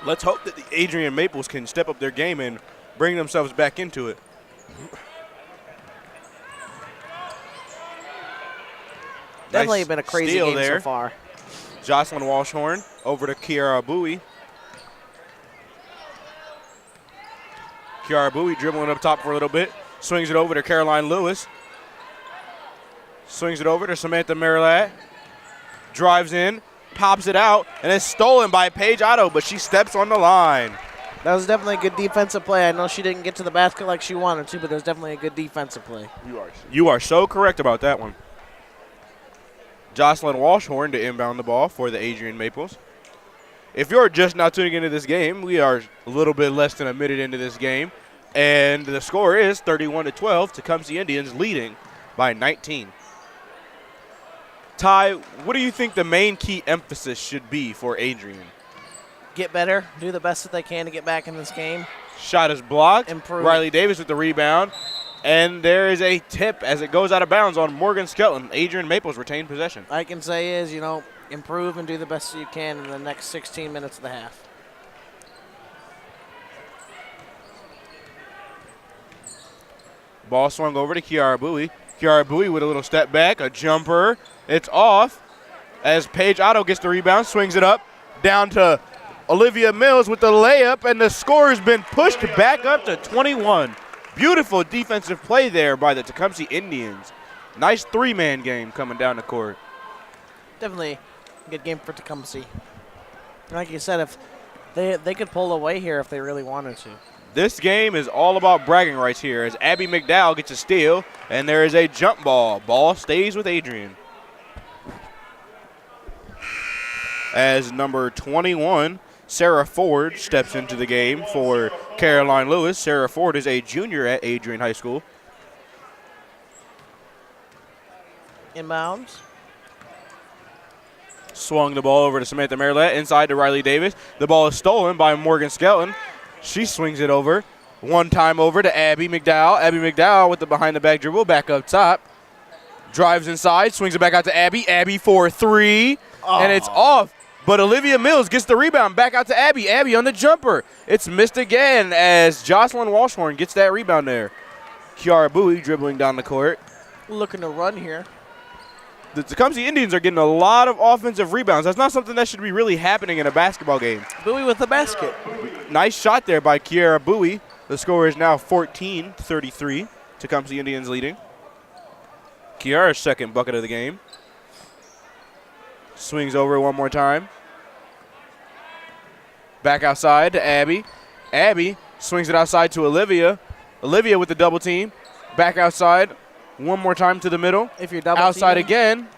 Let's hope that the Adrian Maples can step up their game and bring themselves back into it. Definitely Nice been a crazy steal game there. so far. Jocelyn Walshorn over to Kiara Bowie. Kiara Bowie dribbling up top for a little bit. Swings it over to Caroline Lewis. Swings it over to Samantha Marilat. Drives in, pops it out, and it's stolen by Paige Otto, but she steps on the line. That was definitely a good defensive play. I know she didn't get to the basket like she wanted to, but it was definitely a good defensive play. You are so correct about that one. Jocelyn Walshorn to inbound the ball for the Adrian Maples. If you're just now tuning into this game, we are a little bit less than a minute into this game, and the score is 31-12. Tecumseh Indians leading by 19. Ty, what do you think the main key emphasis should be for Adrian? Get better, do the best that they can to get back in this game. Shot is blocked. Improve. Riley Davis with the rebound. And there is a tip as it goes out of bounds on Morgan Skelton. Adrian Maples retained possession. All I can say is, improve and do the best you can in the next 16 minutes of the half. Ball swung over to Kiara Bowie. Kiara Bowie with a little step back, a jumper. It's off as Paige Otto gets the rebound, swings it up, down to Olivia Mills with the layup, and the score has been pushed back up to 21. Beautiful defensive play there by the Tecumseh Indians. Nice three-man game coming down the court. Definitely a good game for Tecumseh. Like you said, if they could pull away here if they really wanted to. This game is all about bragging rights here as Abby McDowell gets a steal, and there is a jump ball. Ball stays with Adrian. As number 21, Sarah Ford, steps into the game for Caroline Lewis. Sarah Ford is a junior at Adrian High School. Inbounds. Swung the ball over to Samantha Merlette, inside to Riley Davis. The ball is stolen by Morgan Skelton. She swings it over. One time over to Abby McDowell. Abby McDowell with the behind-the-back dribble, back up top. Drives inside, swings it back out to Abby. Abby for three, and it's off. But Olivia Mills gets the rebound back out to Abby. Abby on the jumper. It's missed again as Jocelyn Walshorn gets that rebound there. Kiara Bowie dribbling down the court. Looking to run here. The Tecumseh Indians are getting a lot of offensive rebounds. That's not something that should be really happening in a basketball game. Bowie with the basket. Nice shot there by Kiara Bowie. The score is now 14-33. Tecumseh Indians leading. Kiara's second bucket of the game. Swings over one more time. Back outside to Abby. Abby swings it outside to Olivia. Olivia with the double team. Back outside. One more time to the middle. If you're double outside teaming. again.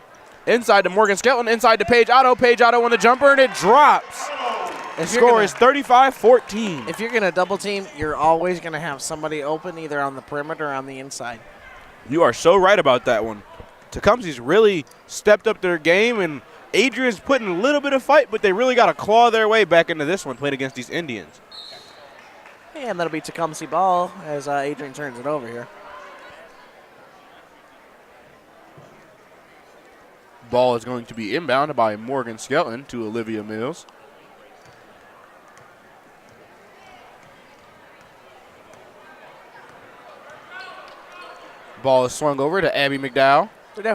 Inside to Morgan Skelton. Inside to Paige Otto. Paige Otto on the jumper, and it drops. The score is 35-14. If you're going to double team, you're always going to have somebody open either on the perimeter or on the inside. You are so right about that one. Tecumseh's really stepped up their game, and Adrian's putting a little bit of fight, but they really got to claw their way back into this one playing against these Indians. And that'll be Tecumseh ball as Adrian turns it over here. Ball is going to be inbound by Morgan Skelton to Olivia Mills. Ball is swung over to Abby McDowell.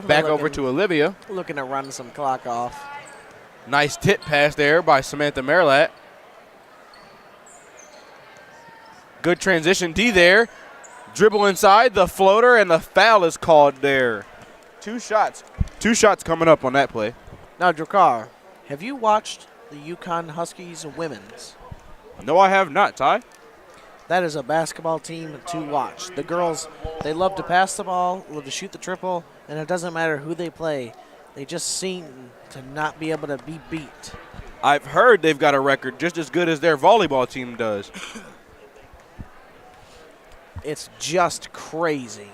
Back over to Olivia. Looking to run some clock off. Nice tip pass there by Samantha Merlette. Good transition D there. Dribble inside, the floater, and the foul is called there. Two shots coming up on that play. Now, Drakkar, have you watched the Yukon Huskies women's? No, I have not, Ty. That is a basketball team to watch. The girls, they love to pass the ball, love to shoot the triple, and it doesn't matter who they play. They just seem to not be able to be beat. I've heard they've got a record just as good as their volleyball team does. It's just crazy.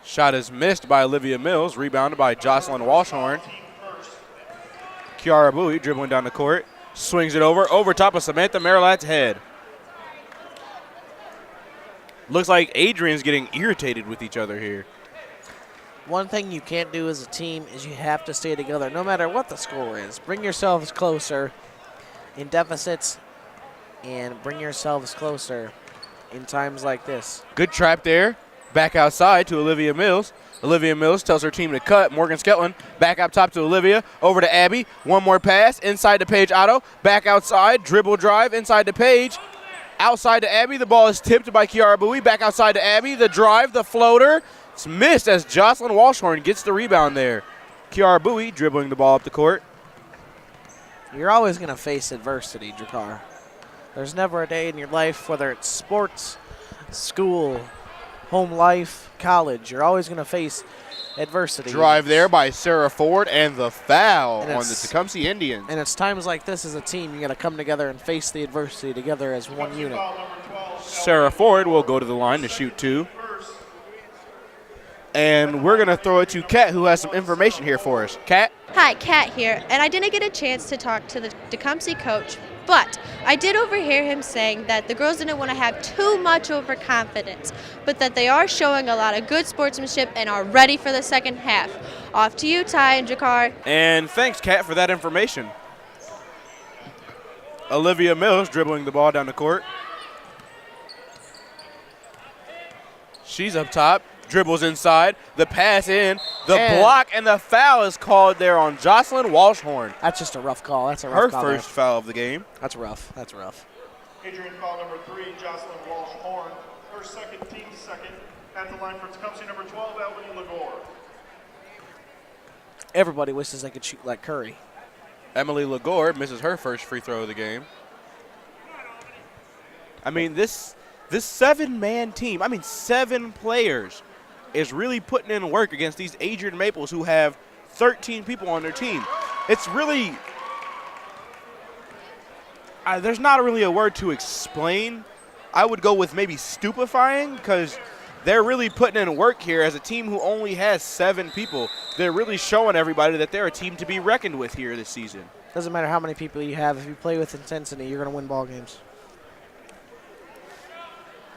Shot is missed by Olivia Mills, rebounded by Jocelyn Walshorn. Kiara Bowie dribbling down the court, swings it over top of Samantha Merlat's head. Looks like Adrian's getting irritated with each other here. One thing you can't do as a team is you have to stay together no matter what the score is. Bring yourselves closer in deficits and bring yourselves closer in times like this. Good trap there. Back outside to Olivia Mills. Olivia Mills tells her team to cut. Morgan Skelton back up top to Olivia. Over to Abby. One more pass. Inside to Paige Otto. Back outside. Dribble drive. Inside to Paige. Outside to Abby. The ball is tipped by Kiara Bowie. Back outside to Abby. The drive. The floater. It's missed as Jocelyn Walshorn gets the rebound there. Kiara Bowie dribbling the ball up the court. You're always going to face adversity, Drakkar. There's never a day in your life, whether it's sports, school, home life, college, you're always going to face adversity. Drive there by Sarah Ford and the foul on the Tecumseh Indians. And it's times like this as a team, you got to come together and face the adversity together as one unit. Sarah Ford will go to the line to shoot two. And we're going to throw it to Kat, who has some information here for us. Kat? Hi, Kat here, and I didn't get a chance to talk to the Tecumseh coach, but I did overhear him saying that the girls didn't want to have too much overconfidence, but that they are showing a lot of good sportsmanship and are ready for the second half. Off to you, Ty and Jakar. And thanks, Kat, for that information. Olivia Mills dribbling the ball down the court. She's up top, dribbles inside, the pass in, the block, and the foul is called there on Jocelyn Walshhorn. That's just a rough call. That's a rough call. Her first foul of the game. That's rough. That's rough. Adrian foul number 3, Jocelyn Walsh-Horn. Her second, team second. At the line for Tecumseh, number 12, Emily Lagore. Everybody wishes they could shoot like Curry. Emily Lagore misses her first free throw of the game. I mean, this 7-man team, 7 players, is really putting in work against these Adrian Maples who have 13 people on their team. It's really, there's not really a word to explain. I would go with maybe stupefying, because they're really putting in work here as a team who only has 7 people. They're really showing everybody that they're a team to be reckoned with here this season. Doesn't matter how many people you have. If you play with intensity, you're going to win ball games.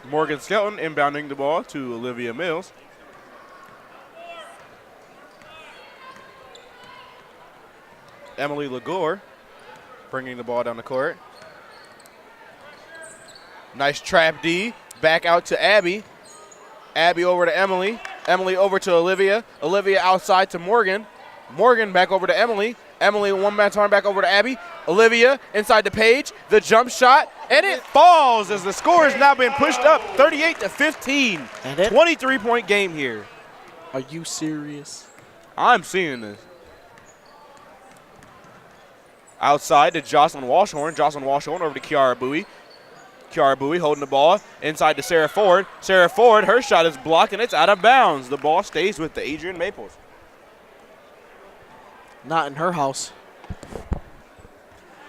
Morgan Skelton inbounding the ball to Olivia Mills. Emily Lagore bringing the ball down the court. Nice trap D. Back out to Abby. Abby over to Emily. Emily over to Olivia. Olivia outside to Morgan. Morgan back over to Emily. Emily one man turn back over to Abby. Olivia inside the Page. The jump shot, and it falls as the score has now been pushed up 38-15. 23-point game here. Are you serious? I'm seeing this. Outside to Jocelyn Walshhorn. Jocelyn Walshhorn over to Kiara Bowie. Kiara Bowie holding the ball inside to Sarah Ford. Sarah Ford, her shot is blocked and it's out of bounds. The ball stays with the Adrian Maples. Not in her house.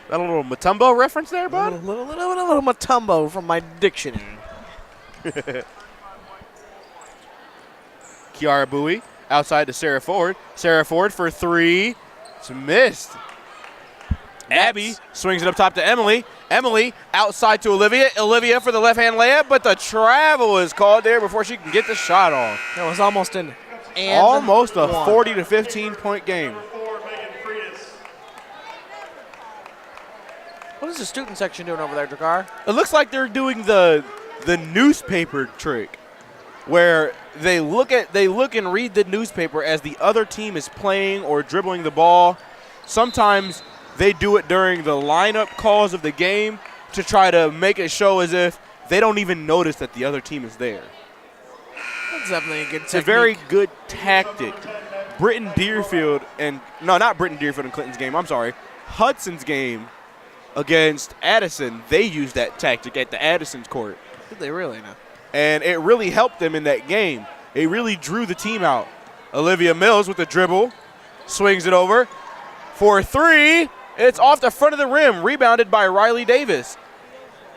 That a little Matumbo reference there, bud? A little Matumbo from my dictionary. Kiara Bowie outside to Sarah Ford. Sarah Ford for 3. It's missed. Abby swings it up top to Emily. Emily outside to Olivia. Olivia for the left-hand layup, but the travel is called there before she can get the shot off. It was almost an almost a 40 to 15-point game. What is the student section doing over there, Jakar? It looks like they're doing the newspaper trick, where they look and read the newspaper as the other team is playing or dribbling the ball. Sometimes they do it during the lineup calls of the game to try to make it show as if they don't even notice that the other team is there. That's definitely a good technique. It's a very good tactic. Britton Deerfield and – no, not Britton Deerfield and Clinton's game. I'm sorry. Hudson's game against Addison, they used that tactic at the Addison's court. Did they really? No. And it really helped them in that game. It really drew the team out. Olivia Mills with the dribble. Swings it over for 3. It's off the front of the rim, rebounded by Riley Davis.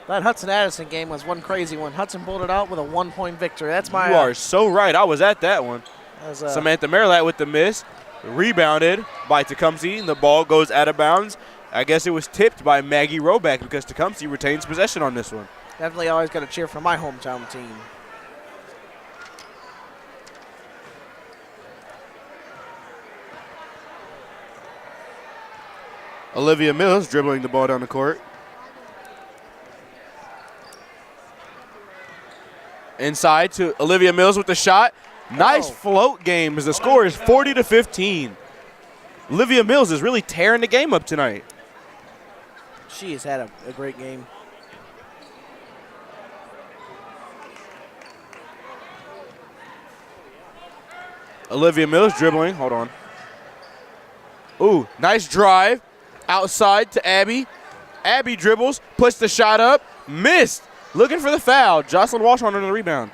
That Hudson-Addison game was one crazy one. Hudson pulled it out with a 1-point victory. That's my. You are so right. I was at that one. Samantha Merlat with the miss. Rebounded by Tecumseh, and the ball goes out of bounds. I guess it was tipped by Maggie Roback because Tecumseh retains possession on this one. Definitely always got to cheer for my hometown team. Olivia Mills dribbling the ball down the court. Inside to Olivia Mills with the shot. Nice float game as the score is 40 to 15. Olivia Mills is really tearing the game up tonight. She has had a great game. Olivia Mills dribbling. Hold on. Ooh, nice drive. Outside to Abby. Abby dribbles, puts the shot up, missed. Looking for the foul. Jocelyn Walshhorn on the rebound.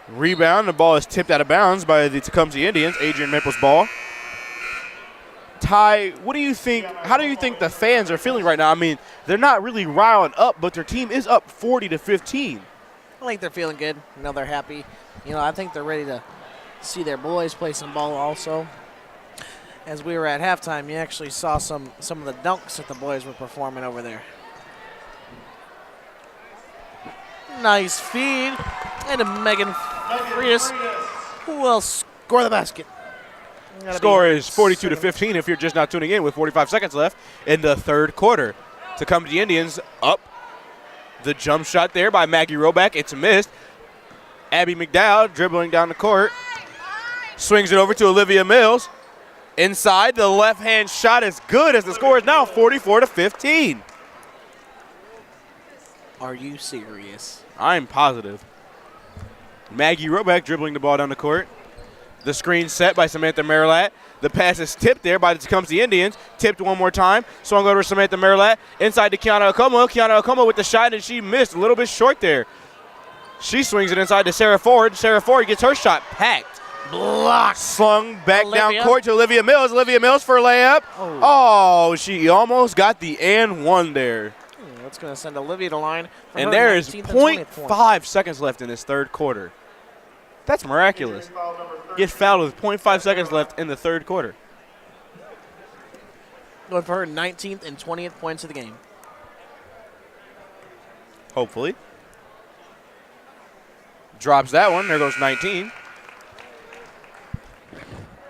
Rebound. The ball is tipped out of bounds by the Tecumseh Indians. Adrian Maples ball. Ty, what do you think? How do you think the fans are feeling right now? I mean, they're not really riling up, but their team is up 40 to 15. I think they're feeling good. You know, they're happy. You know, I think they're ready to see their boys play some ball also. As we were at halftime, you actually saw some of the dunks that the boys were performing over there. Nice feed. And Megan Freitas will score the basket. Score is 42-15 if you're just not tuning in with 45 seconds left in the third quarter. Tecumseh Indians up. The jump shot there by Maggie Roback. It's missed. Abby McDowell dribbling down the court. Swings it over to Olivia Mills. Inside, the left-hand shot is good as the score is now 44-15. Are you serious? I'm positive. Maggie Roback dribbling the ball down the court. The screen set by Samantha Marilat. The pass is tipped there by the Tecumseh Indians. Tipped one more time. Swung over to Samantha Marilat. Inside to Kiana Okomo. Kiana Okomo with the shot, and she missed. A little bit short there. She swings it inside to Sarah Ford. Sarah Ford gets her shot packed. Blocked. Slung back down court to Olivia Mills. Olivia Mills for a layup. Oh, she almost got the and one there. That's going to send Olivia to line. And there is 0.5 seconds left in this third quarter. That's miraculous. Get fouled with 0.5 seconds left in the third quarter. Going for her 19th and 20th points of the game. Hopefully. Drops that one. There goes 19.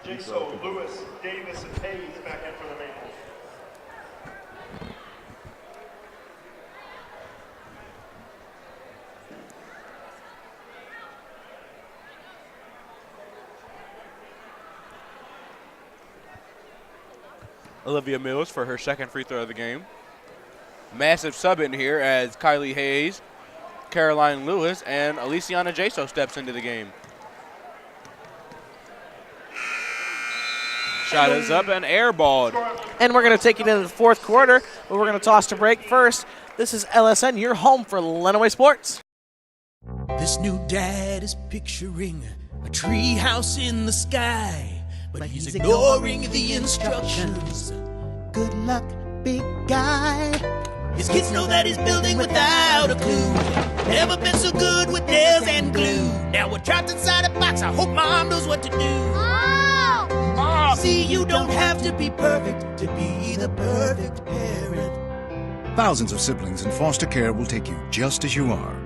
Jaso, Lewis, Davis, and Hayes back in for the Maples. Olivia Mills for her second free throw of the game. Massive sub in here as Kylie Hayes, Caroline Lewis, and Aliciana Jaso steps into the game. Shot is up and airballed. And we're going to take it into the fourth quarter, but we're going to toss to break first. This is LSN, your home for Lenawee Sports. This new dad is picturing a tree house in the sky, but he's ignoring the instructions. Good luck, big guy. His kids know that he's building without a clue. Never been so good with nails and glue. Now we're trapped inside a box. I hope mom knows what to do. Mom! See, you don't have to be perfect to be the perfect parent. Thousands of siblings in foster care will take you just as you are.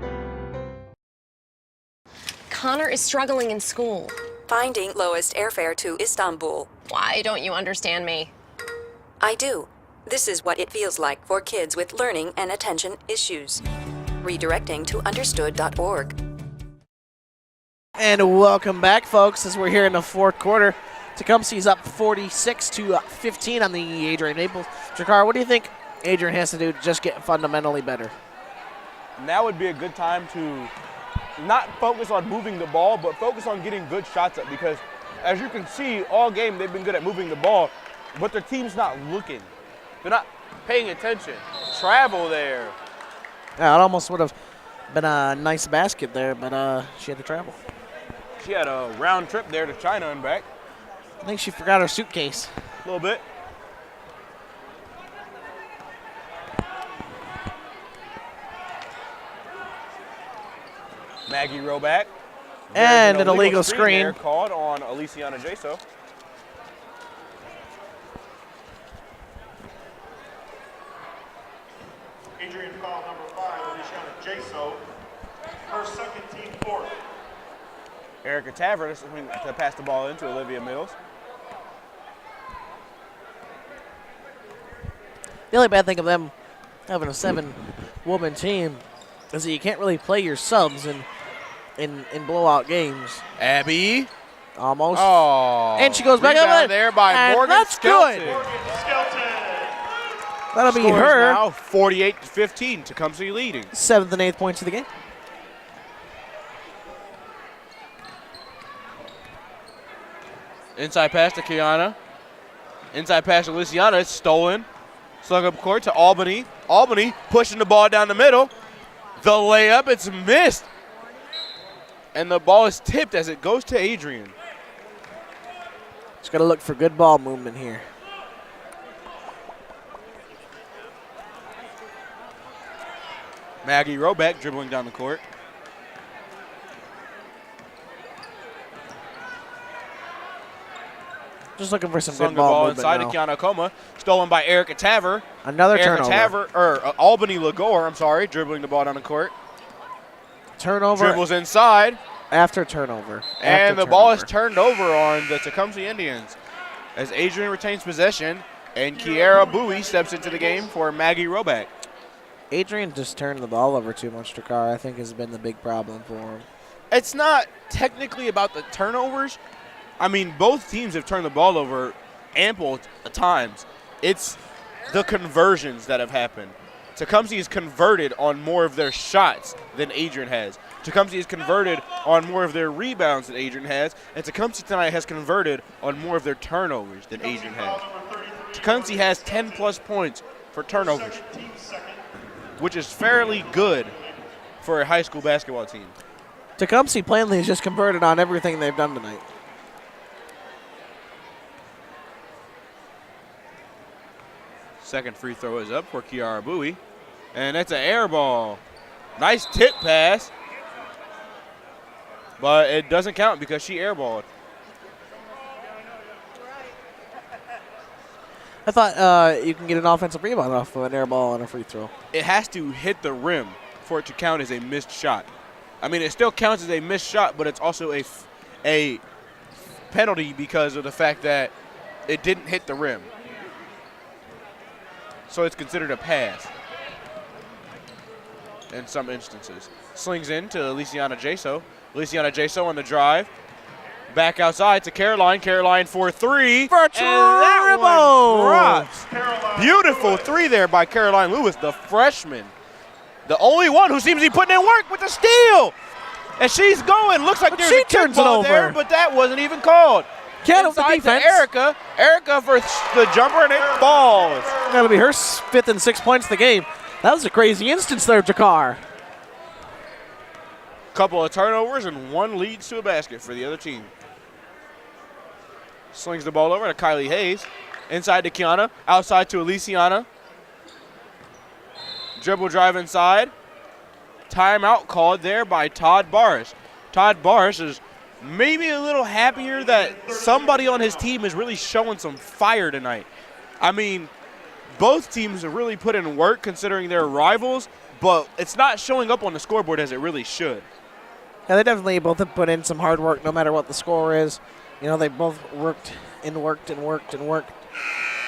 Connor is struggling in school. Finding lowest airfare to Istanbul. Why don't you understand me? I do. This is what it feels like for kids with learning and attention issues. Redirecting to understood.org. And welcome back, folks, as we're here in the fourth quarter. Tecumseh's up 46-15 on the Adrian Maples. Jakar, what do you think Adrian has to do to just get fundamentally better? Now would be a good time to not focus on moving the ball, but focus on getting good shots up, because as you can see, all game they've been good at moving the ball, but their team's not looking. They're not paying attention. Travel there. Yeah, it almost would have been a nice basket there, but she had to travel. She had a round trip there to China and back. I think she forgot her suitcase. A little bit. Maggie Roback. And an illegal screen. There called on Aliciana Jaso. Adrian foul number 5, Aliciana Jaso. Her second, team fourth. Erica Tavern to pass the ball into Olivia Mills. The only bad thing of them having a 7-woman team is that you can't really play your subs in blowout games. Abby. Almost. Oh. And she goes back up there by Morgan that's Skelton. good. Morgan Skelton. That'll be Score is her. now 48-15. Tecumseh leading. 7th and 8th points of the game. Inside pass to Kiana. Inside pass to Luciana. It's stolen. Slung up court to Albany. Albany pushing the ball down the middle. The layup, it's missed. And the ball is tipped as it goes to Adrian. Just got to look for good ball movement here. Maggie Roback dribbling down the court. Just looking for some Slung good the ball movement inside now. to Kiana Coma. Stolen by Erica Taver. Another turnover. Albany Lagore, dribbling the ball down the court. Turnover. Dribbles inside. After turnover. And the ball is turned over on the Tecumseh Indians as Adrian retains possession and Kiara Bowie steps into the game for Maggie Roback. Adrian just turned the ball over too much, Dakar, I think has been the big problem for him. It's not technically about the turnovers. I mean, both teams have turned the ball over ample times. It's the conversions that have happened. Tecumseh has converted on more of their shots than Adrian has. Tecumseh has converted on more of their rebounds than Adrian has. And Tecumseh tonight has converted on more of their turnovers than Adrian has. Tecumseh has 10-plus points for turnovers, which is fairly good for a high school basketball team. Tecumseh plainly has just converted on everything they've done tonight. Second free throw is up for Kiara Bowie. And that's an air ball. Nice tip pass. But it doesn't count because she airballed. I thought you can get an offensive rebound off of an air ball on a free throw. It has to hit the rim for it to count as a missed shot. I mean, it still counts as a missed shot, but it's also a penalty because of the fact that it didn't hit the rim. So it's considered a pass in some instances. Slings in to Feliciana Jaso. Feliciana Jaso on the drive. Back outside to Caroline. Caroline for three. For that one drops. Beautiful three there by Caroline Lewis, the freshman. The only one who seems to be putting in work with the steal. And she's going. Looks like there's a kickball there, but that wasn't even called. Can't Inside the defense. to Erica. Erica for the jumper, and it falls. That'll be her 5th and 6 points of the game. That was a crazy instance there, Jakar. Couple of turnovers, and one leads to a basket for the other team. Slings the ball over to Kylie Hayes. Inside to Kiana. Outside to Feliciana. Dribble drive inside. Timeout called there by Todd Barris. Todd Barris is maybe a little happier that somebody on his team is really showing some fire tonight. I mean, both teams have really put in work considering they're rivals, but it's not showing up on the scoreboard as it really should. Yeah, they definitely both have put in some hard work no matter what the score is. You know, they both worked.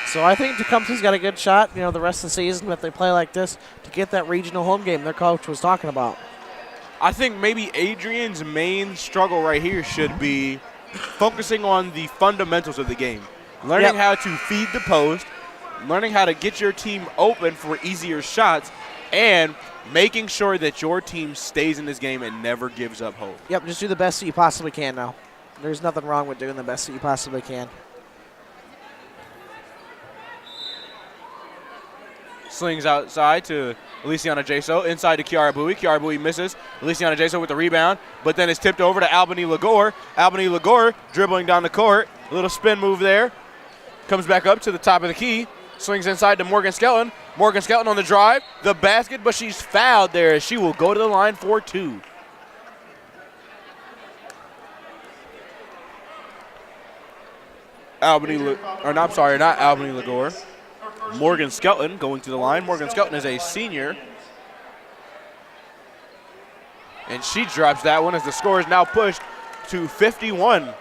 So I think Tecumseh's got a good shot, you know, the rest of the season if they play like this to get that regional home game their coach was talking about. I think maybe Adrian's main struggle right here should be focusing on the fundamentals of the game. Learning how to feed the post, learning how to get your team open for easier shots, and making sure that your team stays in this game and never gives up hope. Yep, just do the best that you possibly can now. There's nothing wrong with doing the best that you possibly can. Slings outside to Feliciana Jaso. Inside to Kiara Bowie. Kiara Bowie misses. Feliciana Jaso with the rebound, but then it's tipped over to Albany Lagore. Albany Lagore dribbling down the court. A little spin move there. Comes back up to the top of the key. Swings inside to Morgan Skelton. Morgan Skelton on the drive. The basket, but she's fouled there as she will go to the line for two. Not Albany Lagore. Morgan Skelton going to the line. Morgan Skelton is a senior. And she drops that one as the score is now pushed to 51.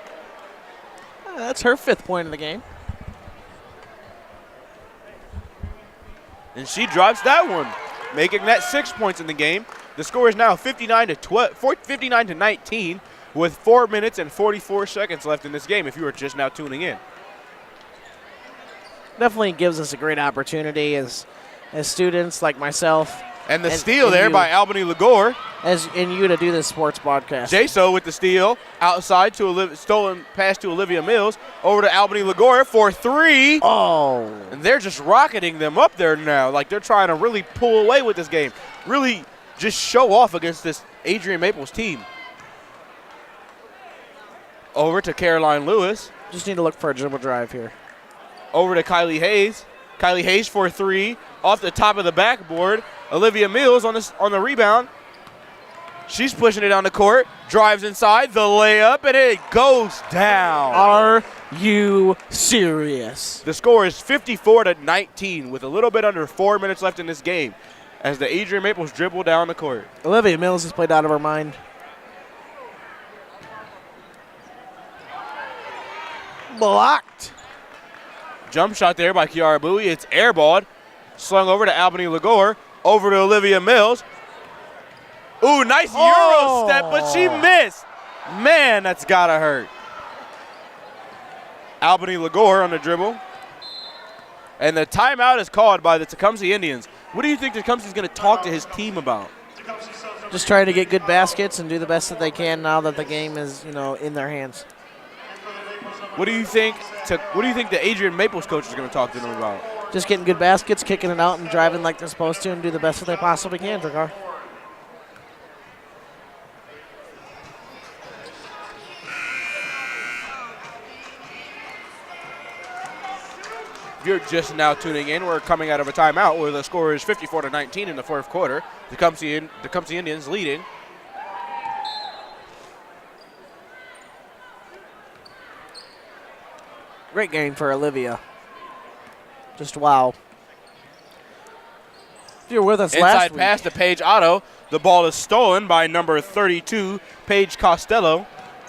That's her 5th point of the game. And she drops that one, making that 6 points in the game. The score is now 59 to 19 with 4 minutes and 44 seconds left in this game if you are just now tuning in. Definitely gives us a great opportunity as students like myself. And the steal there by Albany Lagore. And you to do this sports broadcast. Jaso with the steal. Outside to stolen pass to Olivia Mills. Over to Albany Lagore for three. Oh. And they're just rocketing them up there now. Like they're trying to really pull away with this game. Really just show off against this Adrian Maples team. Over to Caroline Lewis. Just need to look for a dribble drive here. Over to Kylie Hayes. Kylie Hayes for three. Off the top of the backboard. Olivia Mills on the rebound. She's pushing it down the court. Drives inside. The layup, and it goes down. Are you serious? The score is 54-19 with a little bit under 4 minutes left in this game as the Adrian Maples dribble down the court. Olivia Mills has played out of her mind. Blocked. Jump shot there by Kiara Bowie. It's airballed. Slung over to Albany Lagore. Over to Olivia Mills. Ooh, nice Euro step, but she missed. Man, that's got to hurt. Albany Lagore on the dribble. And the timeout is called by the Tecumseh Indians. What do you think Tecumseh is going to talk to his team about? Just trying to get good baskets and do the best that they can now that the game is, in their hands. What do you think the Adrian Maples coach is going to talk to them about? Just getting good baskets, kicking it out, and driving like they're supposed to, and do the best that they possibly can, Dragar. If you're just now tuning in, we're coming out of a timeout where the score is 54-19 in the fourth quarter. The Tecumseh Indians leading. Great game for Olivia. Just wow. If you were with us last week. Inside pass to Paige Otto. The ball is stolen by number 32, Paige Costello.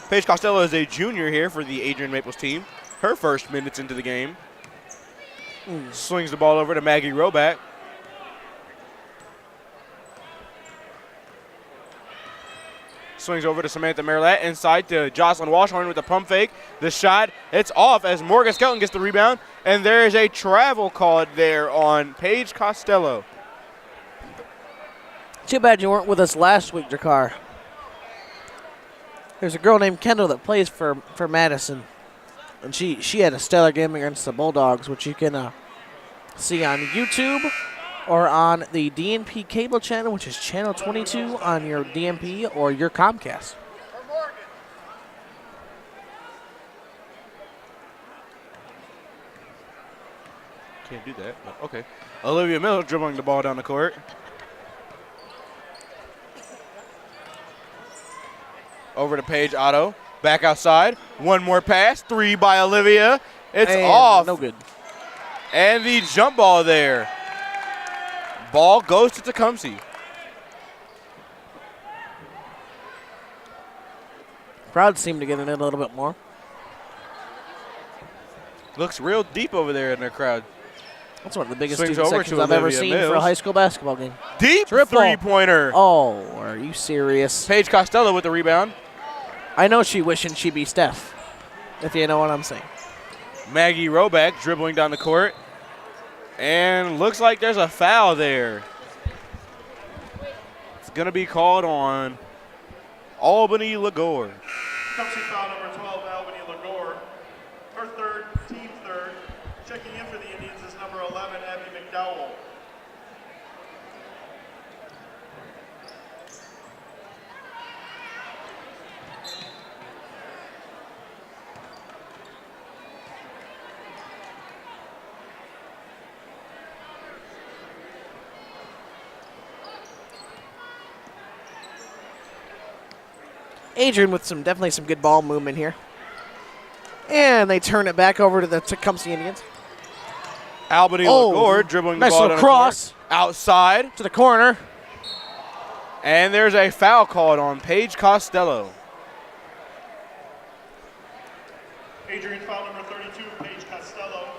Paige Costello is a junior here for the Adrian Maples team. Her first minutes into the game. Swings the ball over to Maggie Roback. Swings over to Samantha Merlette. Inside to Jocelyn Washorn with the pump fake. The shot, it's off as Morgan Skelton gets the rebound. And there is a travel called there on Paige Costello. Too bad you weren't with us last week, Dracar. There's a girl named Kendall that plays for Madison. And she had a stellar game against the Bulldogs, which you can see on YouTube or on the DNP cable channel, which is channel 22 on your DNP or your Comcast. Can't do that, but okay. Olivia Mills dribbling the ball down the court. Over to Paige Otto. Back outside. One more pass. 3 by Olivia. It's off. No good. And the jump ball there. Ball goes to Tecumseh. Crowd seemed to get in a little bit more. Looks real deep over there in their crowd. That's one of the biggest Swings student over sections to I've ever Olivia seen Mills. for a high school basketball game. Deep Triple. three-pointer. Oh, are you serious? Paige Costello with the rebound. I know she wishing she be Steph, if you know what I'm saying. Maggie Roback dribbling down the court. And looks like there's a foul there. It's going to be called on Albany Lagore. Tecumseh foul number 12, Albany Lagore. Her third, team third. Checking in for the Indians is number 11, Abby McDowell. Adrian with definitely some good ball movement here. And they turn it back over to the Tecumseh Indians. Albany Lagore dribbling the nice ball little down cross. The court. Outside. To the corner. And there's a foul called on Paige Costello. Adrian foul number 32, Paige Costello.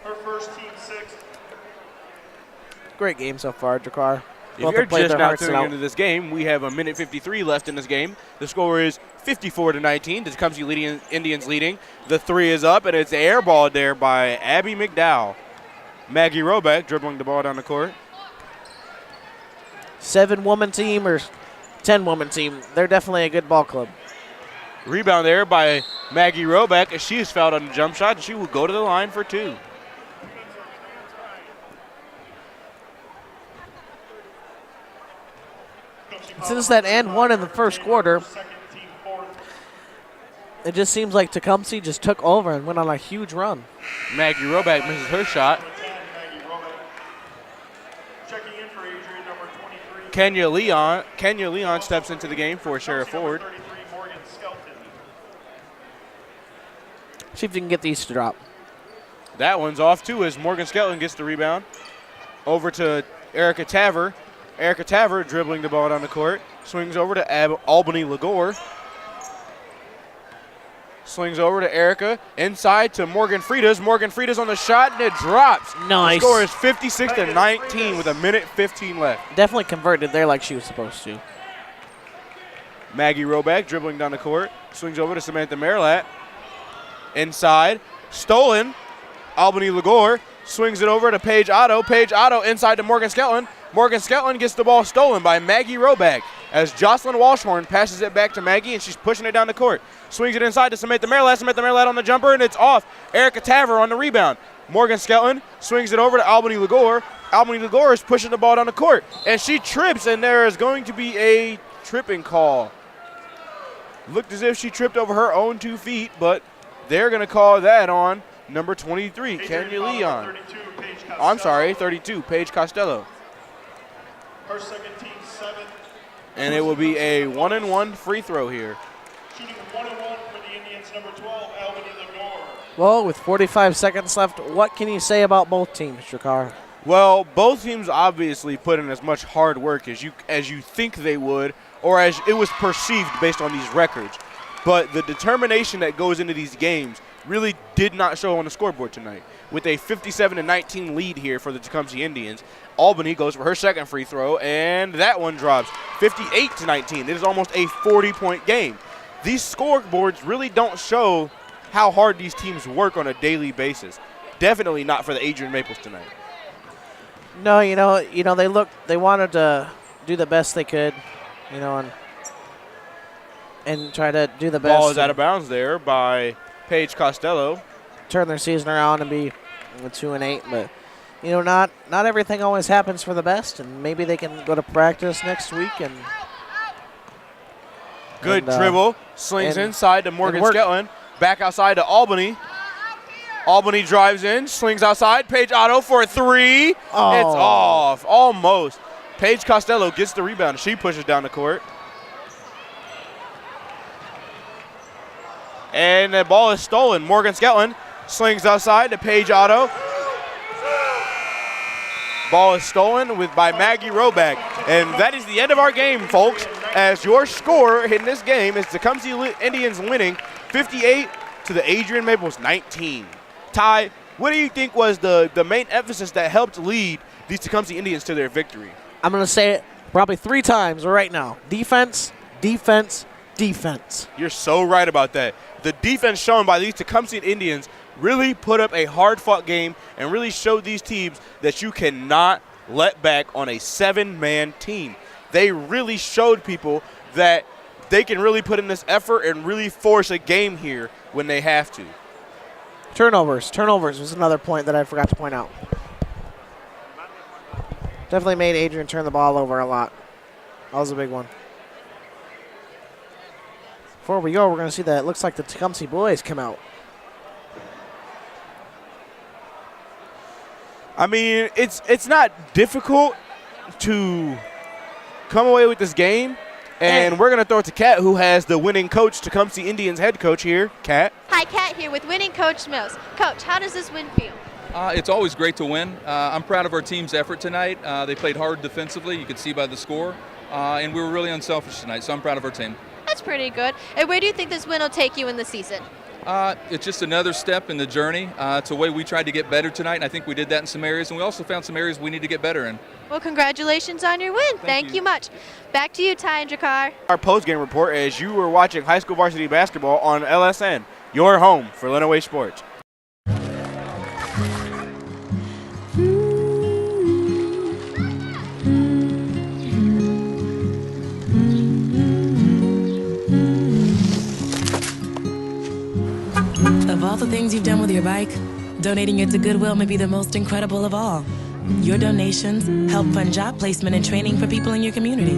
Her first, team sixth. Great game so far, Dracar. If you're just now tuning into this game, we have 1:53 left in this game. The score is 54-19. The Tecumseh Indians leading. The 3 is up, and it's airballed there by Abby McDowell. Maggie Roback dribbling the ball down the court. 7-woman team or 10-woman team. They're definitely a good ball club. Rebound there by Maggie Roback as she is fouled on the jump shot, and she will go to the line for 2. Since that and one in the first quarter, it just seems like Tecumseh just took over and went on a huge run. Maggie Roback misses her shot. Kenya Leon steps into the game for Sheriff Ford. See if you can get these to drop. That one's off too as Morgan Skelton gets the rebound. Over to Erica Taver. Erica Taver dribbling the ball down the court. Swings over to Albany Lagore. Slings over to Erica. Inside to Morgan FREITAS. Morgan FREITAS on the shot, and it drops. Nice. The score is 56-19 with 1:15 left. Definitely converted there like she was supposed to. Maggie Roback dribbling down the court. Swings over to Samantha Marilat. Inside. Stolen. Albany Lagore swings it over to Paige Otto. Paige Otto inside to Morgan Skelton. Morgan Skelton gets the ball stolen by Maggie Roback as Jocelyn Walshorn passes it back to Maggie, and she's pushing it down the court. Swings it inside to Samantha Marilat. Samantha Marilat on the jumper, and it's off. Erica Taver on the rebound. Morgan Skelton swings it over to Albany Lagore. Albany Lagore is pushing the ball down the court, and she trips, and there is going to be a tripping call. Looked as if she tripped over her own 2 feet, but they're going to call that on number 23, Kenya Leon. I'm sorry, 32, Paige Costello. Her second team 7. And it will be a 1-and-1 free throw here. Shooting 1-and-1 for the Indians, number 12, Albany Lagore. Well, with 45 seconds left, what can you say about both teams, Jakar? Well, both teams obviously put in as much hard work as you think they would, or as it was perceived based on these records. But the determination that goes into these games really did not show on the scoreboard tonight. With a 57-19 lead here for the Tecumseh Indians, Albany goes for her second free throw, and that one drops 58-19. It is almost a 40-point game. These scoreboards really don't show how hard these teams work on a daily basis. Definitely not for the Adrian Maples tonight. No, they wanted to do the best they could, and try to do the best. Ball is out of bounds there by Paige Costello. Turn their season around and be 2-8, but not everything always happens for the best, and maybe they can go to practice next week and. Good dribble, slings inside to Morgan Skelton, back outside to Albany. Albany drives in, slings outside. Paige Otto for a 3. Oh. It's off, almost. Paige Costello gets the rebound. She pushes down the court. And the ball is stolen. Morgan Skelton slings outside to Paige Otto. Ball is stolen by Maggie Roback. And that is the end of our game, folks, as your score in this game is Tecumseh Indians winning 58 to the Adrian Maples 19. Ty, what do you think was the main emphasis that helped lead these Tecumseh Indians to their victory? I'm going to say it probably 3 times right now. Defense, defense, defense. You're so right about that. The defense shown by these Tecumseh Indians really put up a hard-fought game and really showed these teams that you cannot let back on a 7-man team. They really showed people that they can really put in this effort and really force a game here when they have to. Turnovers was another point that I forgot to point out. Definitely made Adrian turn the ball over a lot. That was a big one. Before we go, we're going to see that it looks like the Tecumseh boys come out. I mean, it's not difficult to come away with this game. And we're going to throw it to Kat, who has the winning coach, Tecumseh Indians head coach here. Kat. Hi, Kat here with winning Coach Mills. Coach, how does this win feel? It's always great to win. I'm proud of our team's effort tonight. They played hard defensively, you could see by the score. And we were really unselfish tonight, so I'm proud of our team. That's pretty good. And where do you think this win will take you in the season? It's just another step in the journey. It's a way we tried to get better tonight, and I think we did that in some areas, and we also found some areas we need to get better in. Well, congratulations on your win. Thank you much. Back to you, Ty and Jakar. Our post-game report as you were watching high school varsity basketball on LSN, your home for Lenawee Sports. Of all the things you've done with your bike, donating it to Goodwill may be the most incredible of all. Your donations help fund job placement and training for people in your community,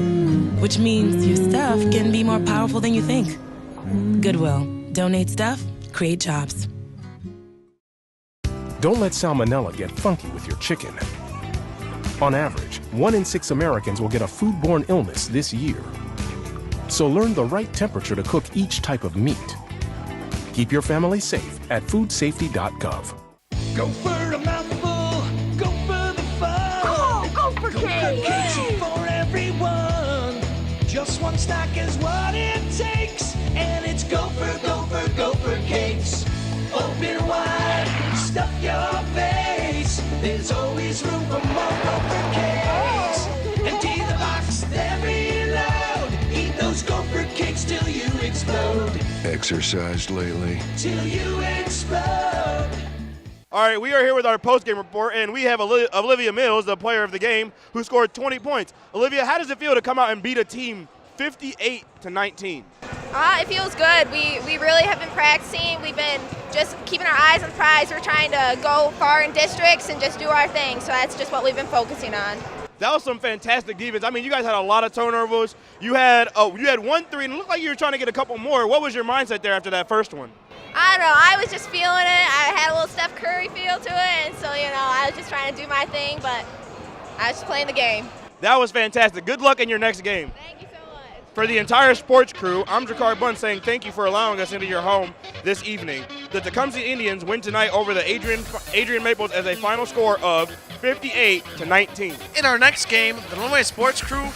which means your stuff can be more powerful than you think. Goodwill. Donate stuff, create jobs. Don't let salmonella get funky with your chicken. On average, 1 in 6 Americans will get a foodborne illness this year. So learn the right temperature to cook each type of meat. Keep your family safe at foodsafety.gov. Go for a mouthful, go for the fun. Oh, go for cake! Cakes for everyone. Just one stack is what it takes, and it's go for cakes. Open wide, stuff your face. There's always room for more Gopher cakes. Empty the box, they're reload. Eat those Gopher cakes till you explode. Exercised lately? Till you explode. All right, we are here with our post-game report, and we have Olivia Mills, the player of the game, who scored 20 points. Olivia, how does it feel to come out and beat a team 58-19? It feels good. We really have been practicing. We've been just keeping our eyes on the prize. We're trying to go far in districts and just do our thing, so that's just what we've been focusing on. That was some fantastic defense. I mean, you guys had a lot of turnovers. You had 1 3, and it looked like you were trying to get a couple more. What was your mindset there after that first one? I don't know. I was just feeling it. I had a little Steph Curry feel to it, and so, I was just trying to do my thing, but I was just playing the game. That was fantastic. Good luck in your next game. Thank you so much. For the entire sports crew, I'm Jakar Bunn saying thank you for allowing us into your home this evening. The Tecumseh Indians win tonight over the Adrian Maples as a final score of 58-19. In our next game, the Lenawee Sports crew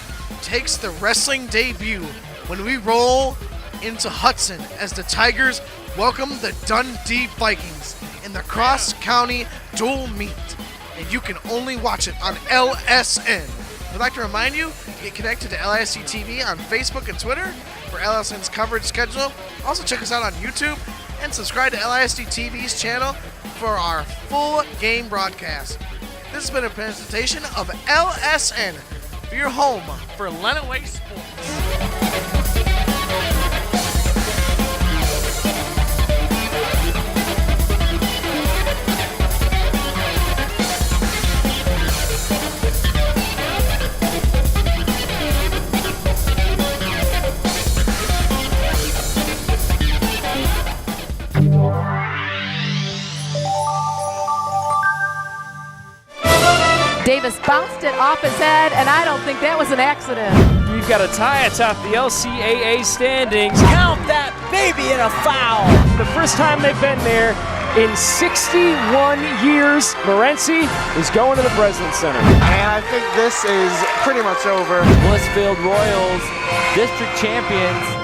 takes the wrestling debut when we roll into Hudson as the Tigers welcome the Dundee Vikings in the cross-county dual meet. And you can only watch it on LSN. We'd like to remind you to get connected to LISC TV on Facebook and Twitter for LSN's coverage schedule. Also check us out on YouTube and subscribe to LISC TV's channel for our full game broadcast. This has been a presentation of LSN for your home for Lenawee Sports. Davis bounced it off his head, and I don't think that was an accident. We've got a tie atop the LCAA standings. Count that baby in a foul. The first time they've been there in 61 years. Morency is going to the President's Center. And I think this is pretty much over. Blissfield Royals, district champions.